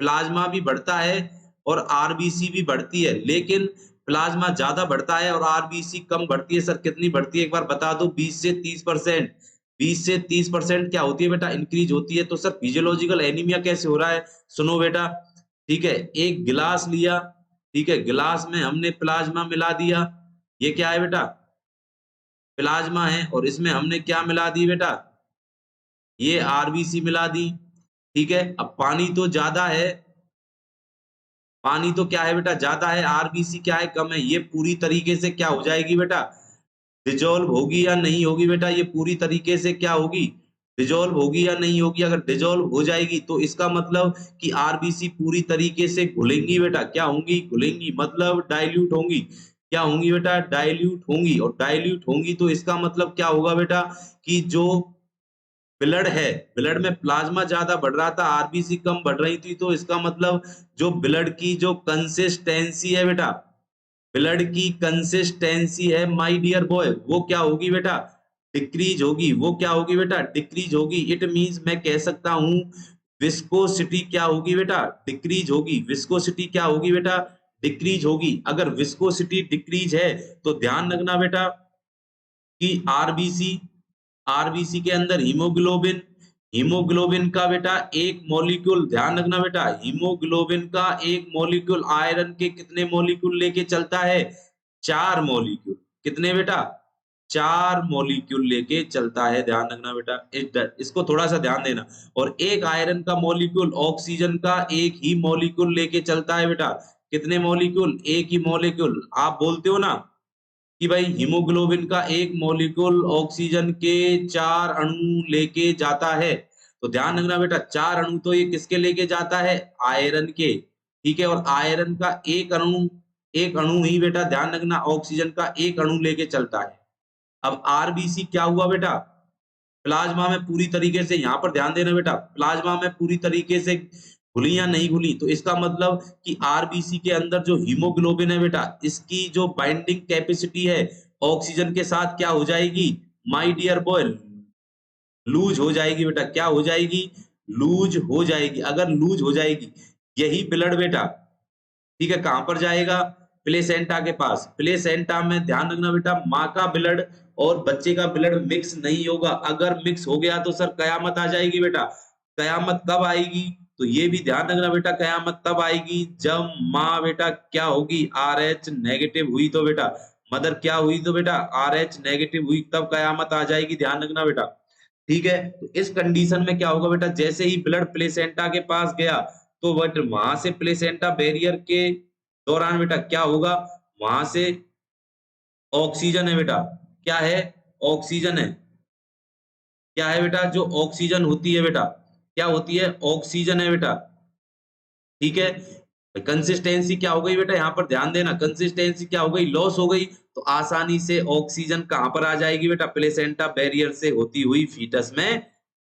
प्लाज्मा भी बढ़ता है और आरबीसी भी बढ़ती है, लेकिन प्लाज्मा ज्यादा बढ़ता है और आरबीसी कम बढ़ती है। सर कितनी बढ़ती है एक बार बता दो, 20 से 30%। 20 से 30% क्या होती है बेटा, इंक्रीज होती है। तो सर फिजियोलॉजिकल एनीमिया कैसे हो रहा है, सुनो बेटा। ठीक है, एक गिलास लिया, ठीक है, गिलास में हमने प्लाज्मा मिला दिया, ये क्या है बेटा, प्लाज्मा है, और इसमें हमने क्या मिला दी बेटा, ये आरबीसी मिला दी। ठीक है, अब पानी तो ज्यादा है, पानी तो क्या है बेटा ज्यादा है, आरबीसी क्या है कम है, ये पूरी तरीके से क्या हो जाएगी बेटा, डिजोल्व होगी या नहीं होगी बेटा, ये पूरी तरीके से क्या होगी, डिजोल्व होगी या नहीं होगी। अगर डिजोल्व हो जाएगी तो इसका मतलब कि आरबीसी पूरी तरीके से घुलेंगी बेटा, क्या होंगी, घुलेंगी, मतलब डाइल्यूट होंगी। क्या होंगी बेटा, डाइल्यूट होंगी। और डाइल्यूट होंगी तो इसका मतलब क्या होगा बेटा, कि जो ब्लड है, ब्लड में प्लाज्मा ज्यादा बढ़ रहा था, आरबीसी कम बढ़ रही थी, तो इसका मतलब जो ब्लड की जो कंसिस्टेंसी है बेटा, ब्लड की कंसिस्टेंसी है माय डियर बॉय, वो क्या होगी बेटा, डिक्रीज होगी। वो क्या होगी बेटा, डिक्रीज होगी। इट मींस मैं कह सकता हूं विस्कोसिटी क्या होगी बेटा, डिक्रीज होगी। विस्कोसिटी क्या होगी बेटा, डिक्रीज होगी। अगर विस्कोसिटी डिक्रीज है तो ध्यान रखना बेटा कि आरबीसी, आरबीसी के अंदर हीमोग्लोबिन, हीमोग्लोबिन का बेटा एक मॉलिक्यूल, ध्यान रखना बेटा, हीमोग्लोबिन का एक मॉलिक्यूल आयरन के कितने मॉलिक्यूल लेके चलता है, 4 मॉलिक्यूल। कितने बेटा, 4 मॉलिक्यूल लेके चलता है, ध्यान रखना बेटा, इसको थोड़ा सा ध्यान देना। और एक आयरन का मॉलिक्यूल ऑक्सीजन का एक ही मॉलिक्यूल लेके चलता है बेटा, कितने मॉलिक्यूल, एक ही मॉलिक्यूल। आप बोलते हो ना कि भाई हीमोग्लोबिन का एक मॉलिक्यूल ऑक्सीजन के 4 अणु लेके जाता है, तो ध्यान रखना बेटा 4 अणु तो ये किसके लेके जाता है, आयरन के। ठीक है, और आयरन का एक अणु ही बेटा ध्यान रखना ऑक्सीजन का एक अणु लेके चलता है। अब आरबीसी क्या हुआ बेटा, प्लाज्मा में पूरी तरीके से, यहां पर ध्यान देना बेटा, प्लाज्मा में पूरी तरीके से घुली या नहीं घुली, तो इसका मतलब कि आरबीसी के अंदर जो हीमोग्लोबिन है बेटा, इसकी जो बाइंडिंग कैपेसिटी है ऑक्सीजन के साथ क्या हो जाएगी, माय डियर बॉय, लूज हो जाएगी बेटा। क्या हो जाएगी, लूज हो जाएगी। अगर लूज हो जाएगी, यही ब्लड बेटा, ठीक है, कहां पर जाएगा, प्लेसेंटा के पास। प्लेसेंटा में ध्यान रखना बेटा माँ का ब्लड और बच्चे का ब्लड मिक्स नहीं होगा। अगर मिक्स हो गया तो सर कयामत आ जाएगी बेटा। कयामत कब आएगी, तो ये भी ध्यान रखना बेटा, कयामत तब आएगी जब माँ बेटा क्या होगी, RH नेगेटिव हुई तो बेटा, मदर क्या हुई तो बेटा, RH नेगेटिव हुई, तब कयामत आ जाएगी, ध्यान रखना बेटा। ठीक है, तो इस कंडीशन में क्या होगा बेटा, जैसे ही ब्लड प्लेसेंटा के पास गया, तो बट वहां से प्लेसेंटा बैरियर के दौरान बेटा क्या होगा, वहां से ऑक्सीजन है बेटा, क्या है, ऑक्सीजन है, क्या है बेटा, जो ऑक्सीजन होती है बेटा, क्या होती है, ऑक्सीजन है बेटा। ठीक है, कंसिस्टेंसी क्या हो गई बेटा, यहाँ पर ध्यान देना, कंसिस्टेंसी क्या हो गई, लॉस हो गई, तो आसानी से ऑक्सीजन कहां पर आ जाएगी बेटा, प्लेसेंटा बैरियर से होती हुई फीटस में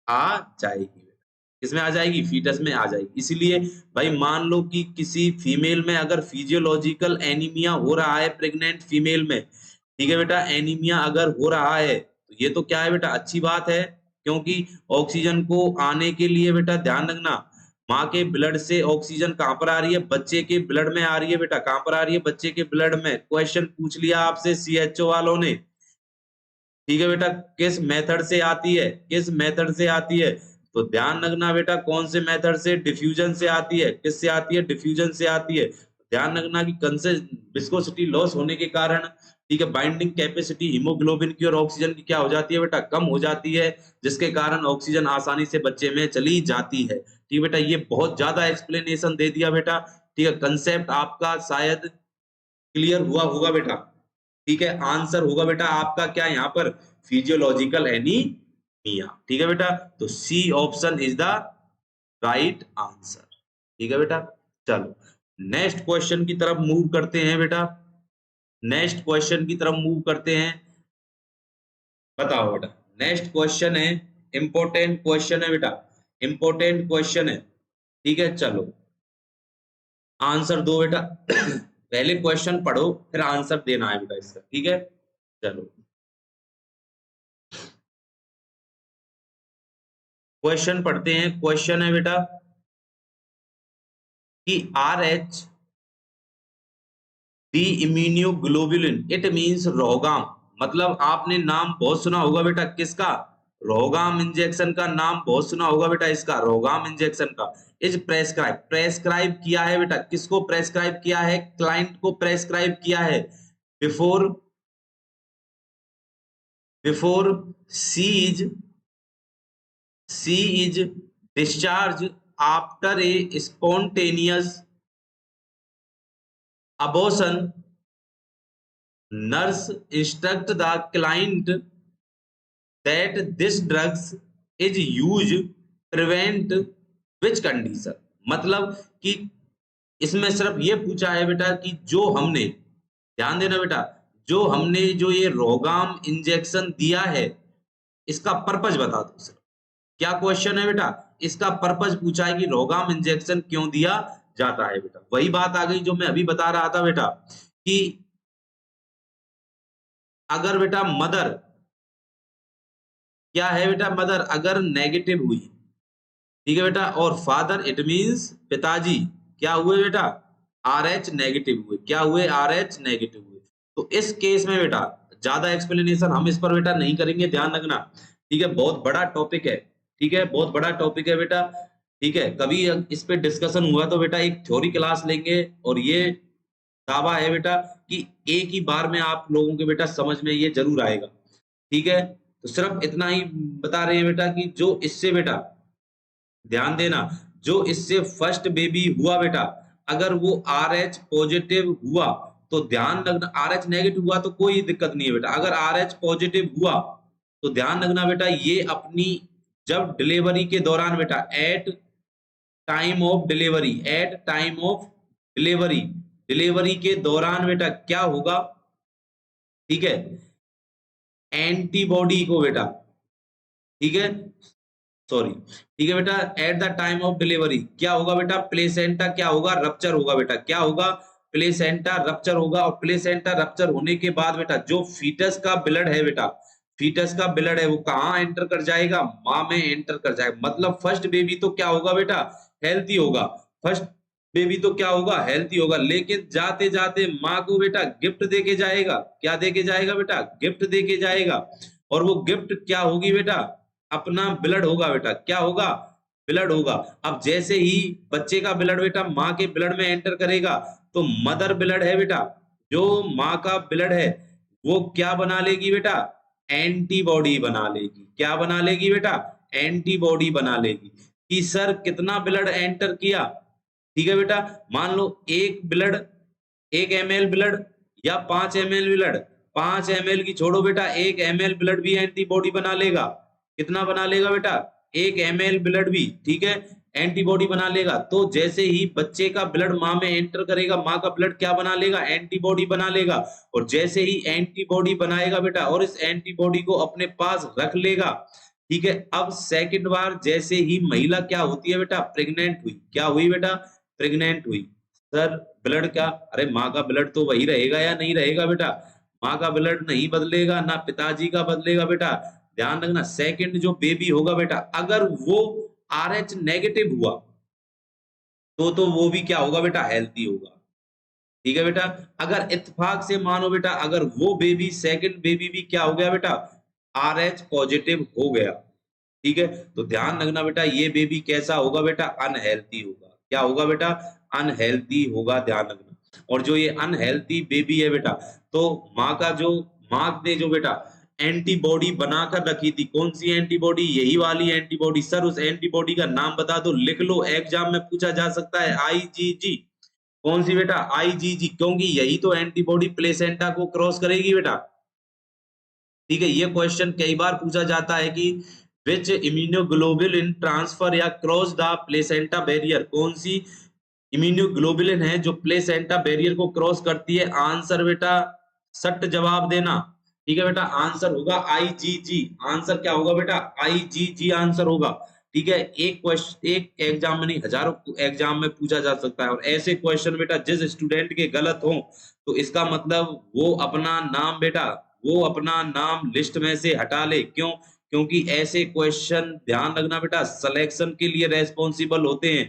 आ जाएगी बेटा। किसमें आ जाएगी, फीटस में आ जाएगी। इसलिए भाई मान लो कि किसी फीमेल में अगर फिजियोलॉजिकल एनीमिया हो रहा है, प्रेग्नेंट फीमेल में, ठीक है बेटा, एनीमिया अगर हो रहा है, तो ये तो क्या है बेटा, अच्छी बात है, क्योंकि ऑक्सीजन को आने के लिए बेटा ध्यान रखना, माँ के ब्लड से ऑक्सीजन कहां पर आ रही है, बच्चे के ब्लड में आ रही है बेटा, कहां पर आ रही है, बच्चे के ब्लड में। क्वेश्चन पूछ लिया आपसे सीएचओ वालों ने, ठीक है बेटा, किस मेथड से आती है, किस मेथड से आती है, तो ध्यान रखना बेटा कौन से मेथड से, डिफ्यूजन से आती है। किससे आती है, डिफ्यूजन से आती है। ध्यान रखना कि विस्कोसिटी लॉस होने के कारण, ठीक है, बाइंडिंग कैपेसिटी हीमोग्लोबिन की और ऑक्सीजन की क्या हो जाती है बेटा, कम हो जाती है, जिसके कारण ऑक्सीजन आसानी से बच्चे में चली जाती है। ठीक है बेटा, ये बहुत ज्यादा एक्सप्लेनेशन दे दिया बेटा। ठीक है, कंसेप्ट आपका शायद क्लियर हुआ होगा बेटा। ठीक है, आंसर होगा बेटा आपका क्या यहाँ पर, फिजियोलॉजिकल एनीमिया। ठीक है बेटा, तो C option is the right answer. ठीक है बेटा, चलो नेक्स्ट क्वेश्चन की तरफ मूव करते हैं बेटा, नेक्स्ट क्वेश्चन की तरफ मूव करते हैं। बताओ बेटा, नेक्स्ट क्वेश्चन है, इंपॉर्टेंट क्वेश्चन है बेटा, इंपॉर्टेंट क्वेश्चन है। ठीक है, चलो आंसर दो बेटा। पहले क्वेश्चन पढ़ो फिर आंसर देना है बेटा इसका, ठीक है। चलो क्वेश्चन पढ़ते हैं। क्वेश्चन है बेटा कि RH D immunoglobulin it means RhoGAM, मतलब आपने नाम बहुत सुना होगा बेटा किसका, रोगाम इंजेक्शन का नाम बहुत सुना होगा बेटा इसका, रोगाम इंजेक्शन का। इज प्रेस्क्राइब, प्रेस्क्राइब किया है बेटा, किसको प्रेस्क्राइब किया है, क्लाइंट को प्रेस्क्राइब किया है। Before before she is discharge after a spontaneous abortion, nurse instruct the client that this drugs is used prevent which condition, मतलब कि इसमें सिर्फ ये पूछा है बेटा कि जो हमने, ध्यान देना बेटा, जो हमने जो ये रोगाम इंजेक्शन दिया है इसका पर्पज बता दो सर। क्या क्वेश्चन है बेटा, इसका पर्पज पूछा है कि रोगाम इंजेक्शन क्यों दिया जाता है बेटा। वही बात आ गई जो मैं अभी बता रहा था बेटा कि अगर बेटा मदर, क्या है बेटा, मदर अगर नेगेटिव हुई, ठीक है बेटा, और फादर इट मींस पिताजी क्या हुए बेटा, RH नेगेटिव हुए, क्या हुए, RH नेगेटिव हुए। तो इस केस में बेटा ज्यादा एक्सप्लेनेशन हम इस पर बेटा नहीं करेंगे, ध्यान रखना, ठीक है। बहुत बड़ा टॉपिक है, ठीक है, बहुत बड़ा टॉपिक है बेटा, ठीक है। कभी इस पे डिस्कशन हुआ तो बेटा एक थ्योरी क्लास लेंगे, और ये दावा है बेटा कि एक ही बार में आप लोगों के बेटा समझ में ये जरूर आएगा, ठीक है। तो सिर्फ इतना ही बता रहे हैं बेटा कि जो इससे बेटा, ध्यान देना, जो इससे फर्स्ट बेबी हुआ बेटा, अगर वो RH पॉजिटिव हुआ तो ध्यान रखना, RH नेगेटिव हुआ तो कोई दिक्कत नहीं है बेटा, अगर RH पॉजिटिव हुआ तो ध्यान रखना बेटा ये अपनी जब डिलीवरी के दौरान बेटा, at time of delivery, at time of delivery, delivery के दौरान बेटा क्या होगा, ठीक है, एंटीबॉडी को बेटा, ठीक है, सॉरी, ठीक है बेटा, at the time of delivery क्या होगा बेटा, प्लेसेंटा क्या होगा, रप्चर होगा बेटा, क्या होगा, प्लेसेंटा रप्चर होगा। और प्लेसेंटा रप्चर होने के बाद बेटा जो फीटस का ब्लड है बेटा, फीटस का ब्लड है वो कहाँ एंटर कर जाएगा, माँ में एंटर कर जाएगा। मतलब फर्स्ट बेबी तो क्या होगा बेटा, हेल्थी होगा, फर्स्ट बेबी तो क्या होगा, हेल्थी होगा, लेकिन जाते जाते माँ को बेटा गिफ्ट देके जाएगा, क्या देके जाएगा बेटा, गिफ्ट देके जाएगा। और वो गिफ्ट क्या होगी बेटा, अपना ब्लड होगा बेटा, क्या होगा, ब्लड होगा। अब जैसे ही बच्चे का ब्लड बेटा माँ के ब्लड में एंटर करेगा तो मदर ब्लड है बेटा, जो माँ का ब्लड है वो क्या बना लेगी बेटा, एंटीबॉडी बना लेगी, क्या बना लेगी बेटा, एंटीबॉडी बना लेगी। कि सर कितना ब्लड एंटर किया, ठीक है बेटा, मान लो एक ब्लड, 1 ml ब्लड या 5 ml ब्लड, 5 ml की छोड़ो बेटा, 1 ml ब्लड भी एंटीबॉडी बना लेगा, कितना बना लेगा बेटा, 1 ml ब्लड भी, ठीक है, एंटीबॉडी बना लेगा। तो जैसे ही बच्चे का ब्लड माँ में एंटर करेगा, माँ का ब्लड क्या बना लेगा, एंटीबॉडी बना लेगा। और जैसे ही एंटीबॉडी बनाएगा बेटा और इस एंटीबॉडी को अपने पास रख लेगा, ठीक है। अब सेकंड बार जैसे ही महिला क्या होती है बेटा, प्रेग्नेंट हुई, क्या हुई बेटा, प्रेग्नेंट हुई। सर ब्लड क्या, अरे माँ का ब्लड तो वही रहेगा या नहीं रहेगा बेटा, माँ का ब्लड नहीं बदलेगा, ना पिताजी का बदलेगा बेटा। ध्यान रखना सेकंड जो बेबी होगा बेटा, अगर वो RH नेगेटिव हुआ तो वो भी क्या होगा बेटा, हेल्थी होगा, ठीक है बेटा। अगर इत्तेफाक से मानो बेटा, अगर वो बेबी सेकंड बेबी भी क्या हो गया बेटा, RH पॉजिटिव हो गया, ठीक है, तो ध्यान रखना बेटा ये बेबी कैसा होगा बेटा, अनहेल्थी होगा, क्या होगा बेटा, अनहेल्थी होगा, ध्यान रखना। और जो ये अनहेल्थी बेबी है बेटा, तो माँ का जो, माँ ने जो बेटा एंटीबॉडी बनाकर रखी थी, कौन सी एंटीबॉडी, यही वाली एंटीबॉडी। सर उस एंटीबॉडी का नाम बता दो, लिख लो, एग्जाम में पूछा जा सकता है, IgG। कौन सी बेटा, IgG, क्योंकि यही तो एंटीबॉडी प्लेसेंटा को क्रॉस करेगी बेटा, ठीक है। ये क्वेश्चन कई बार पूछा जाता है कि विच इम्यूनोग्लोबुलिन ट्रांसफर या क्रॉस द प्लेसेंटा बैरियर, कौन सी इम्यूनोग्लोबुलिन है जो प्लेसेंटा बैरियर को क्रॉस करती है। आंसर बेटा सट जवाब देना, ठीक है बेटा, आंसर होगा IgG, आंसर क्या होगा बेटा, IgG आंसर होगा, ठीक है, एक क्वेश्चन एक एग्जाम में नहीं हजारों एग्जाम में पूछा जा सकता है। और ऐसे क्वेश्चन बेटा जिस स्टूडेंट के गलत हो तो इसका मतलब वो अपना नाम लिस्ट में से हटा ले। क्यों? क्योंकि ऐसे क्वेश्चन ध्यान रखना बेटा सिलेक्शन के लिए रेस्पॉन्सिबल होते हैं।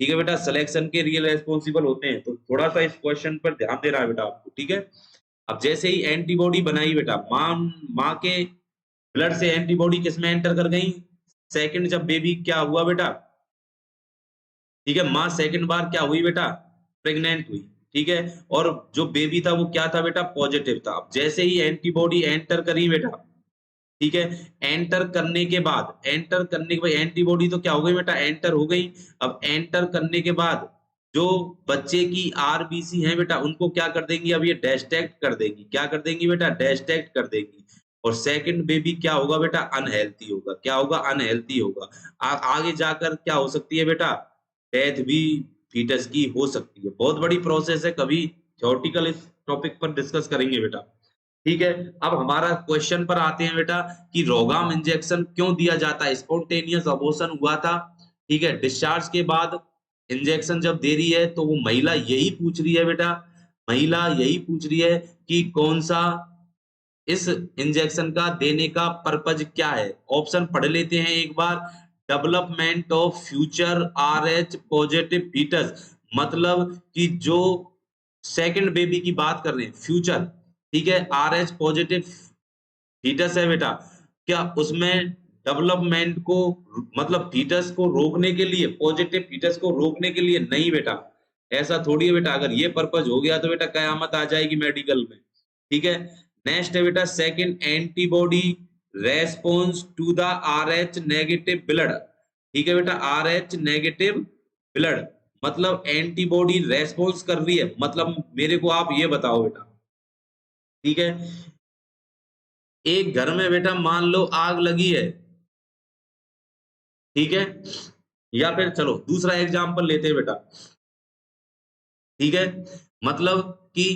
ठीक है बेटा, सिलेक्शन के लिए रेस्पॉन्सिबल होते हैं, तो थोड़ा सा इस क्वेश्चन पर ध्यान देना है बेटा आपको। ठीक है, अब जैसे ही एंटीबॉडी बनाई बेटा, माँ के ब्लड से एंटीबॉडी किसमें एंटर कर गई? सेकंड जब बेबी क्या हुआ बेटा, ठीक है, माँ सेकंड बार क्या हुई बेटा? प्रेग्नेंट हुई। ठीक है, और जो बेबी था वो क्या था बेटा? पॉजिटिव था। अब जैसे ही एंटीबॉडी एंटर करी बेटा, ठीक है, एंटर करने के बाद एंटीबॉडी तो क्या हो गई बेटा? एंटर हो गई। अब एंटर करने के बाद जो बच्चे की आरबीसी है बेटा उनको क्या कर देंगी? अब ये डेस्ट्रैक्ट कर देंगी। क्या कर देंगी बेटा? डेस्ट्रैक्ट कर देंगी। और सेकंड बेबी क्या होगा बेटा? अनहेल्थी होगा। क्या होगा? अनहेल्थी होगा। आगे जाकर क्या हो सकती है बेटा? डेथ भी फीटस की हो सकती है। बहुत बड़ी प्रोसेस है, कभी थ्योरेटिकल इस टॉपिक पर डिस्कस करेंगे बेटा। ठीक है, अब हमारा क्वेश्चन पर आते हैं बेटा कि रोगाम इंजेक्शन क्यों दिया जाता है? स्पॉन्टेनियस अबॉर्शन हुआ था, ठीक है, डिस्चार्ज के बाद इंजेक्शन जब दे रही है तो वो महिला यही पूछ रही है बेटा, महिला यही पूछ रही है कि कौन सा इस इंजेक्शन का देने का पर्पज क्या है? ऑप्शन पढ़ लेते हैं एक बार। Development of future Rh positive fetus, मतलब कि जो सेकंड बेबी की बात कर रहे हैं, फ्यूचर, ठीक है, आरएच पॉजिटिव फीटस है बेटा, क्या उसमें डेवलपमेंट को मतलब फीटस को रोकने के लिए, पॉजिटिव फीटस को रोकने के लिए? नहीं बेटा, ऐसा थोड़ी है बेटा। अगर ये पर्पज हो गया तो बेटा कयामत आ जाएगी मेडिकल में। ठीक है, नेक्स्ट है बेटा second, antibody response to the Rh negative blood. ठीक है बेटा, आरएच नेगेटिव ब्लड मतलब एंटीबॉडी रेस्पॉन्स कर रही है, मतलब मेरे को आप ये बताओ बेटा, ठीक है, एक घर में बेटा मान लो आग लगी है, ठीक है, या फिर चलो दूसरा एग्जांपल लेते हैं बेटा, ठीक है, मतलब कि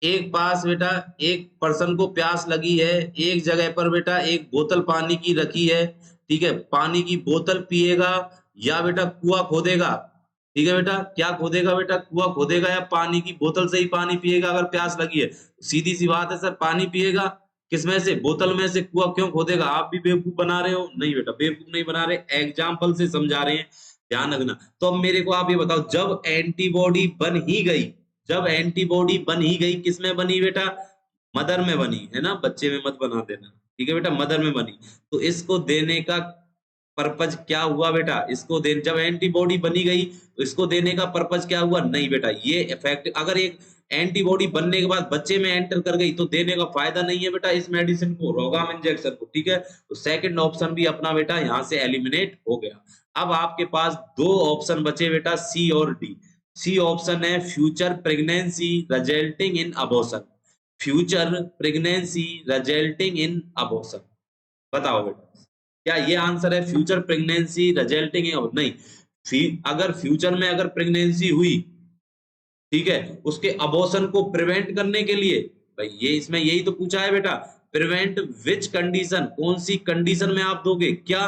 एक पास बेटा एक पर्सन को प्यास लगी है, एक जगह पर बेटा एक बोतल पानी की रखी है, ठीक है, पानी की बोतल पिएगा या बेटा कुआं खोदेगा? ठीक है बेटा, क्या खोदेगा बेटा? कुआं खोदेगा या पानी की बोतल से ही पानी पिएगा? अगर प्यास लगी है सीधी सी बात है सर, पानी पिएगा। किसमें से? बोतल में से। कुआं क्यों खोदेगा? आप भी बेवकूफ बना रहे हो? नहीं बेटा, बेवकूफ नहीं बना रहे, एग्जाम्पल से समझा रहे हैं, ध्यान रखना। तो अब मेरे को आप ये बताओ, जब एंटीबॉडी बन ही गई, जब एंटीबॉडी बन ही गई, किसमें बनी बेटा? मदर में बनी है ना, बच्चे में मत बना देना, ठीक है बेटा, मदर में बनी। तो इसको देने का पर्पज क्या हुआ बेटा? इसको दे, जब एंटीबॉडी बनी गई तो इसको देने का पर्पज क्या हुआ? नहीं बेटा, ये इफेक्ट अगर एक एंटीबॉडी बनने के बाद बच्चे में एंटर कर गई तो देने का फायदा नहीं है बेटा इस मेडिसिन को, रोगाम इंजेक्शन को। ठीक है, तो सेकंड ऑप्शन भी अपना बेटा यहाँ से एलिमिनेट हो गया। अब आपके पास दो ऑप्शन बचे बेटा, सी और डी। सी ऑप्शन है future pregnancy resulting in abortion, future pregnancy resulting in abortion. बताओ बेटा, क्या ये आंसर है फ्यूचर प्रेगनेंसी रिजल्टिंग इन? नहीं, अगर फ्यूचर में अगर प्रेगनेंसी हुई, ठीक है, उसके अबॉर्शन को प्रिवेंट करने के लिए, भाई ये इसमें यही तो पूछा है बेटा, प्रिवेंट विच कंडीशन, कौन सी कंडीशन में आप दोगे? क्या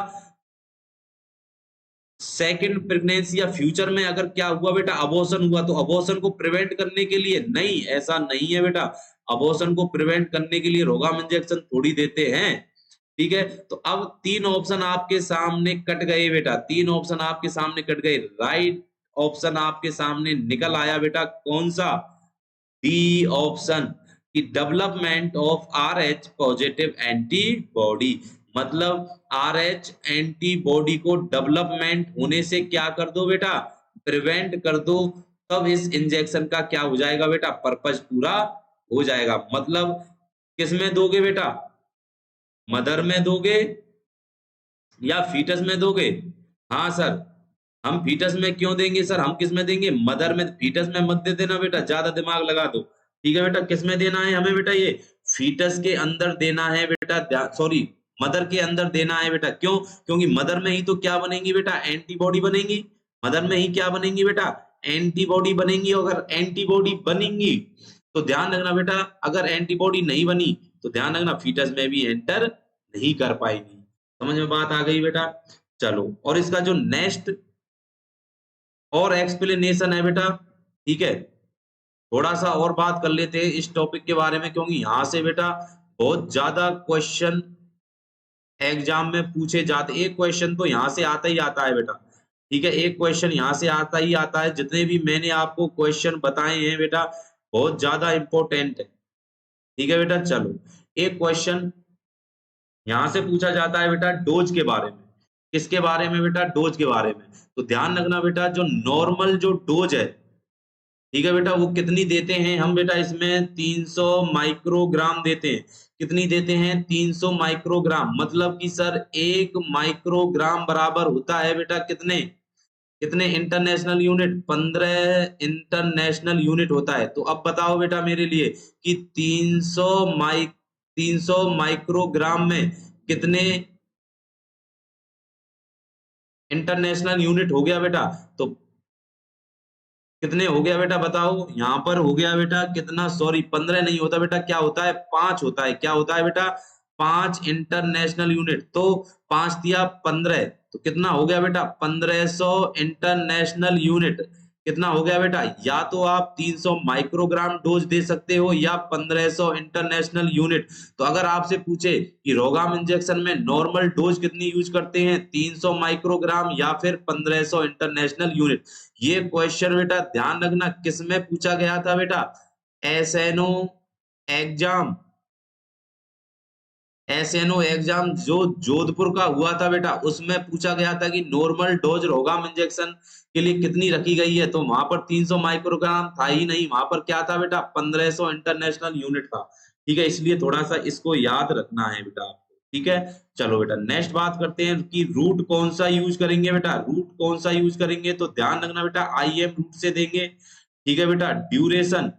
सेकंड प्रेगनेंसी या फ्यूचर में अगर क्या हुआ बेटा, अबॉर्शन हुआ, तो अबॉर्शन को प्रिवेंट करने के लिए? नहीं, ऐसा नहीं है बेटा, अबॉर्शन को प्रिवेंट करने के लिए रोगाम इंजेक्शन थोड़ी देते हैं। ठीक है, तो अब तीन ऑप्शन आपके सामने कट गए बेटा, तीन ऑप्शन आपके सामने कट गए। राइट ऑप्शन आपके सामने निकल आया बेटा, कौन सा? डी ऑप्शन, की development of RH positive antibody, मतलब आरएच एंटीबॉडी को डेवलपमेंट होने से क्या कर दो बेटा? प्रिवेंट कर दो। तब इस इंजेक्शन का क्या हो जाएगा बेटा? पर्पज पूरा हो जाएगा। मतलब किसमें दोगे बेटा? मदर में दोगे या फीटस में दोगे? हाँ सर, हम फीटस में क्यों देंगे सर, हम किस में देंगे? मदर में। फीटस में मत दे देना बेटा, ज्यादा दिमाग लगा दो। ठीक है बेटा, किस में देना है हमें बेटा? ये फीटस के अंदर देना है बेटा, सॉरी, मदर के अंदर देना है बेटा। क्यों? क्योंकि मदर में ही तो क्या बनेंगी बेटा? एंटीबॉडी बनेंगी। मदर में ही क्या बनेंगी बेटा? एंटीबॉडी बनेंगी। अगर एंटीबॉडी बनेंगी तो ध्यान रखना बेटा, अगर एंटीबॉडी नहीं बनी तो ध्यान रखना फीटस में भी एंटर नहीं कर पाएगी। समझ में बात आ गई बेटा? चलो, और इसका जो नेक्स्ट और एक्सप्लेनेशन है बेटा, ठीक है, थोड़ा सा और बात कर लेते हैं इस टॉपिक के बारे में, क्योंकि यहाँ से बेटा बहुत ज्यादा क्वेश्चन एग्जाम में पूछे जाते। एक क्वेश्चन तो यहाँ से आता ही आता है बेटा, ठीक है, एक क्वेश्चन यहाँ से आता ही आता है। जितने भी मैंने आपको क्वेश्चन बताए हैं बेटा, बहुत ज्यादा इंपॉर्टेंट है, ठीक है बेटा। चलो, एक क्वेश्चन यहाँ से पूछा जाता है बेटा डोज के बारे में। किसके बारे में बेटा? डोज के बारे में। तो ध्यान रखना बेटा, जो नॉर्मल जो डोज है, ठीक है बेटा, वो कितनी देते हैं हम बेटा? इसमें 300 माइक्रोग्राम देते हैं। कितनी देते हैं? 300 माइक्रोग्राम। मतलब कि सर 1 माइक्रोग्राम बराबर होता है बेटा कितने कितने इंटरनेशनल यूनिट? 15 इंटरनेशनल यूनिट होता है। तो अब बताओ बेटा मेरे लिए कि 300 माइक्रोग्राम में कितने इंटरनेशनल यूनिट हो गया बेटा? तो कितने हो गया बेटा बताओ? यहाँ पर हो गया बेटा कितना, सॉरी 15 नहीं होता बेटा, क्या होता है? 5 होता है। क्या होता है बेटा? 5 इंटरनेशनल यूनिट। तो 5 दिया 15, तो कितना हो गया बेटा? 1500 इंटरनेशनल यूनिट। कितना हो गया बेटा? या तो आप 300 माइक्रोग्राम डोज दे सकते हो या 1500 इंटरनेशनल यूनिट। तो अगर आपसे पूछे कि रोगाम इंजेक्शन में नॉर्मल डोज कितनी यूज करते हैं, 300 माइक्रोग्राम या फिर 1500 इंटरनेशनल यूनिट, ये क्वेश्चन बेटा ध्यान रखना किस में पूछा गया था बेटा? SNO exam. एसएनओ एग्जाम जो जोधपुर का हुआ था बेटा, उसमें पूछा गया था कि नॉर्मल डोज रोगाम इंजेक्शन के लिए कितनी रखी गई है। तो वहां पर 300 माइक्रोग्राम था ही नहीं, वहां पर क्या था बेटा? 1500 इंटरनेशनल यूनिट था, ठीक है। इसलिए थोड़ा सा इसको याद रखना है बेटा आपको, ठीक है। चलो बेटा नेक्स्ट बात करते हैं कि रूट कौन सा यूज करेंगे बेटा। रूट कौन सा यूज करेंगे? तो ध्यान रखना बेटा, आईएम रूट से देंगे, ठीक है बेटा। ड्यूरेशन,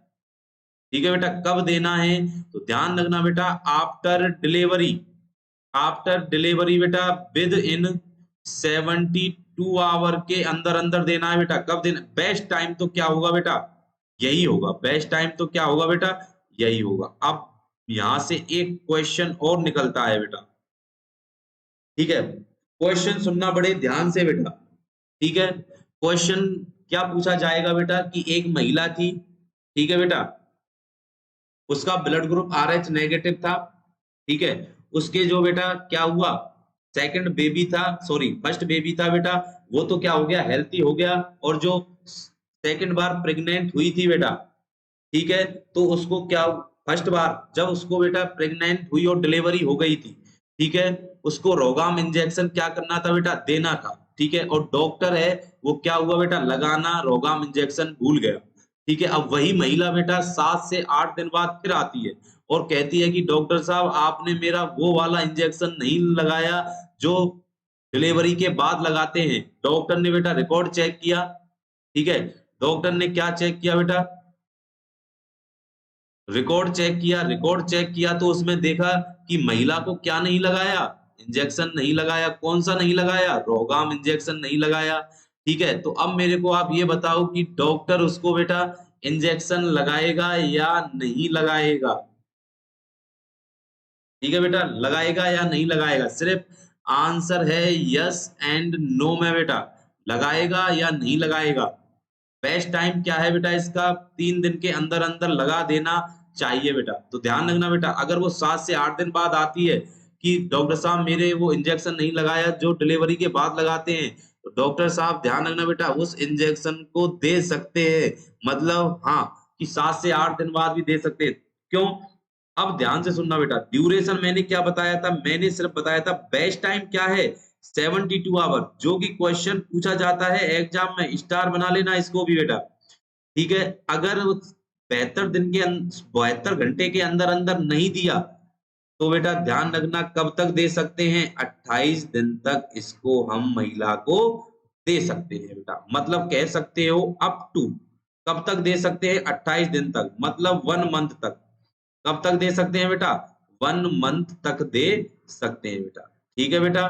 ठीक है बेटा, कब देना है? तो ध्यान रखना बेटा, आफ्टर डिलीवरी। आफ्टर डिलीवरी बेटा विद इन 72 आवर के अंदर अंदर देना है बेटा। कब देना? बेस्ट टाइम तो क्या होगा बेटा? यही होगा। बेस्ट टाइम तो क्या होगा बेटा? यही होगा। अब यहां से एक क्वेश्चन और निकलता है बेटा, ठीक है। क्वेश्चन सुनना बड़े ध्यान से बेटा, ठीक है। क्वेश्चन क्या पूछा जाएगा बेटा कि एक महिला थी, ठीक है बेटा, उसका ब्लड ग्रुप आरएच नेगेटिव था, ठीक है। उसके जो बेटा क्या हुआ, सेकंड बेबी था, सॉरी फर्स्ट बेबी था बेटा, वो तो क्या हो गया? हेल्थी हो गया। और जो सेकंड बार प्रेग्नेंट हुई थी बेटा, ठीक है, तो उसको क्या, फर्स्ट बार जब उसको बेटा प्रेग्नेंट हुई और डिलीवरी हो गई थी, ठीक है, उसको रोगाम इंजेक्शन क्या करना था बेटा? देना था, ठीक है। और डॉक्टर है वो क्या हुआ बेटा? लगाना रोगाम इंजेक्शन भूल गया, ठीक है। अब वही महिला बेटा 7 से 8 दिन बाद फिर आती है और कहती है कि डॉक्टर साहब आपने मेरा वो वाला इंजेक्शन नहीं लगाया जो डिलीवरी के बाद लगाते हैं। डॉक्टर ने बेटा रिकॉर्ड चेक किया, ठीक है। डॉक्टर ने क्या चेक किया बेटा? रिकॉर्ड चेक किया। रिकॉर्ड चेक किया तो उसमें देखा कि महिला को क्या नहीं लगाया? इंजेक्शन नहीं लगाया। कौन सा नहीं लगाया? रोगाम इंजेक्शन नहीं लगाया, ठीक है। तो अब मेरे को आप ये बताओ कि डॉक्टर उसको बेटा इंजेक्शन लगाएगा या नहीं लगाएगा? ठीक है बेटा, लगाएगा या नहीं लगाएगा? सिर्फ आंसर है यस एंड नो में बेटा, लगाएगा या नहीं लगाएगा। बेस्ट टाइम क्या है बेटा इसका? 3 दिन के अंदर अंदर लगा देना चाहिए बेटा। तो ध्यान रखना बेटा, अगर वो 7 से 8 दिन बाद आती है कि डॉक्टर साहब मेरे वो इंजेक्शन नहीं लगाया जो डिलीवरी के बाद लगाते हैं, तो डॉक्टर साहब ध्यान रखना बेटा उस इंजेक्शन को दे सकते हैं। मतलब हाँ, कि 7 से 8 दिन बाद भी दे सकते हैं। क्यों? अब ध्यान से सुनना बेटा, ड्यूरेशन मैंने क्या बताया था? मैंने सिर्फ बताया था बेस्ट टाइम क्या है? 72 आवर, जो कि क्वेश्चन पूछा जाता है एग्जाम में, स्टार बना लेना इसको भी बेटा, ठीक है। अगर 72 घंटे के अंदर अंदर नहीं दिया तो बेटा ध्यान रखना कब तक दे सकते हैं? 28 दिन तक इसको हम महिला को दे सकते हैं बेटा। मतलब कह सकते हो अप टू, कब तक दे सकते हैं? 28 दिन तक, मतलब 1 मंथ तक। कब तक दे सकते हैं बेटा? 1 मंथ तक दे सकते हैं बेटा, ठीक है बेटा।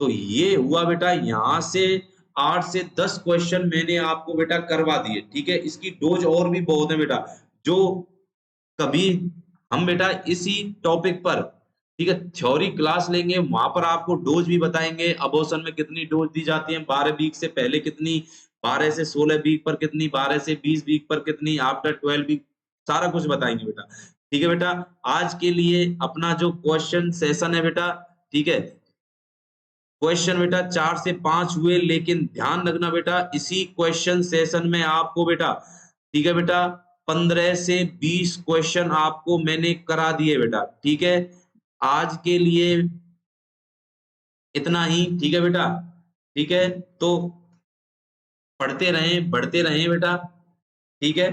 तो ये हुआ बेटा, यहाँ से 8 से 10 क्वेश्चन मैंने आपको बेटा करवा दिए, ठीक है। इसकी डोज और भी बहुत है बेटा, जो कभी हम बेटा इसी टॉपिक पर ठीक है, थ्योरी क्लास लेंगे, वहां पर आपको डोज भी बताएंगे, अबॉर्शन में कितनी डोज दी जाती है, 12 वीक से पहले कितनी, 12 से 16 वीक पर कितनी, 12 से 20 वीक पर कितनी, आफ्टर 12 वीक, सारा कुछ बताएंगे बेटा। ठीक है बेटा, आज के लिए अपना जो क्वेश्चन सेशन है बेटा, ठीक है, क्वेश्चन बेटा 4 से 5 हुए, लेकिन ध्यान रखना बेटा, इसी क्वेश्चन सेशन में आपको बेटा, ठीक है बेटा, 15 से 20 क्वेश्चन आपको मैंने करा दिए बेटा। ठीक है, आज के लिए इतना ही। ठीक है बेटा, ठीक है, तो पढ़ते रहें, बढ़ते रहें बेटा। ठीक है।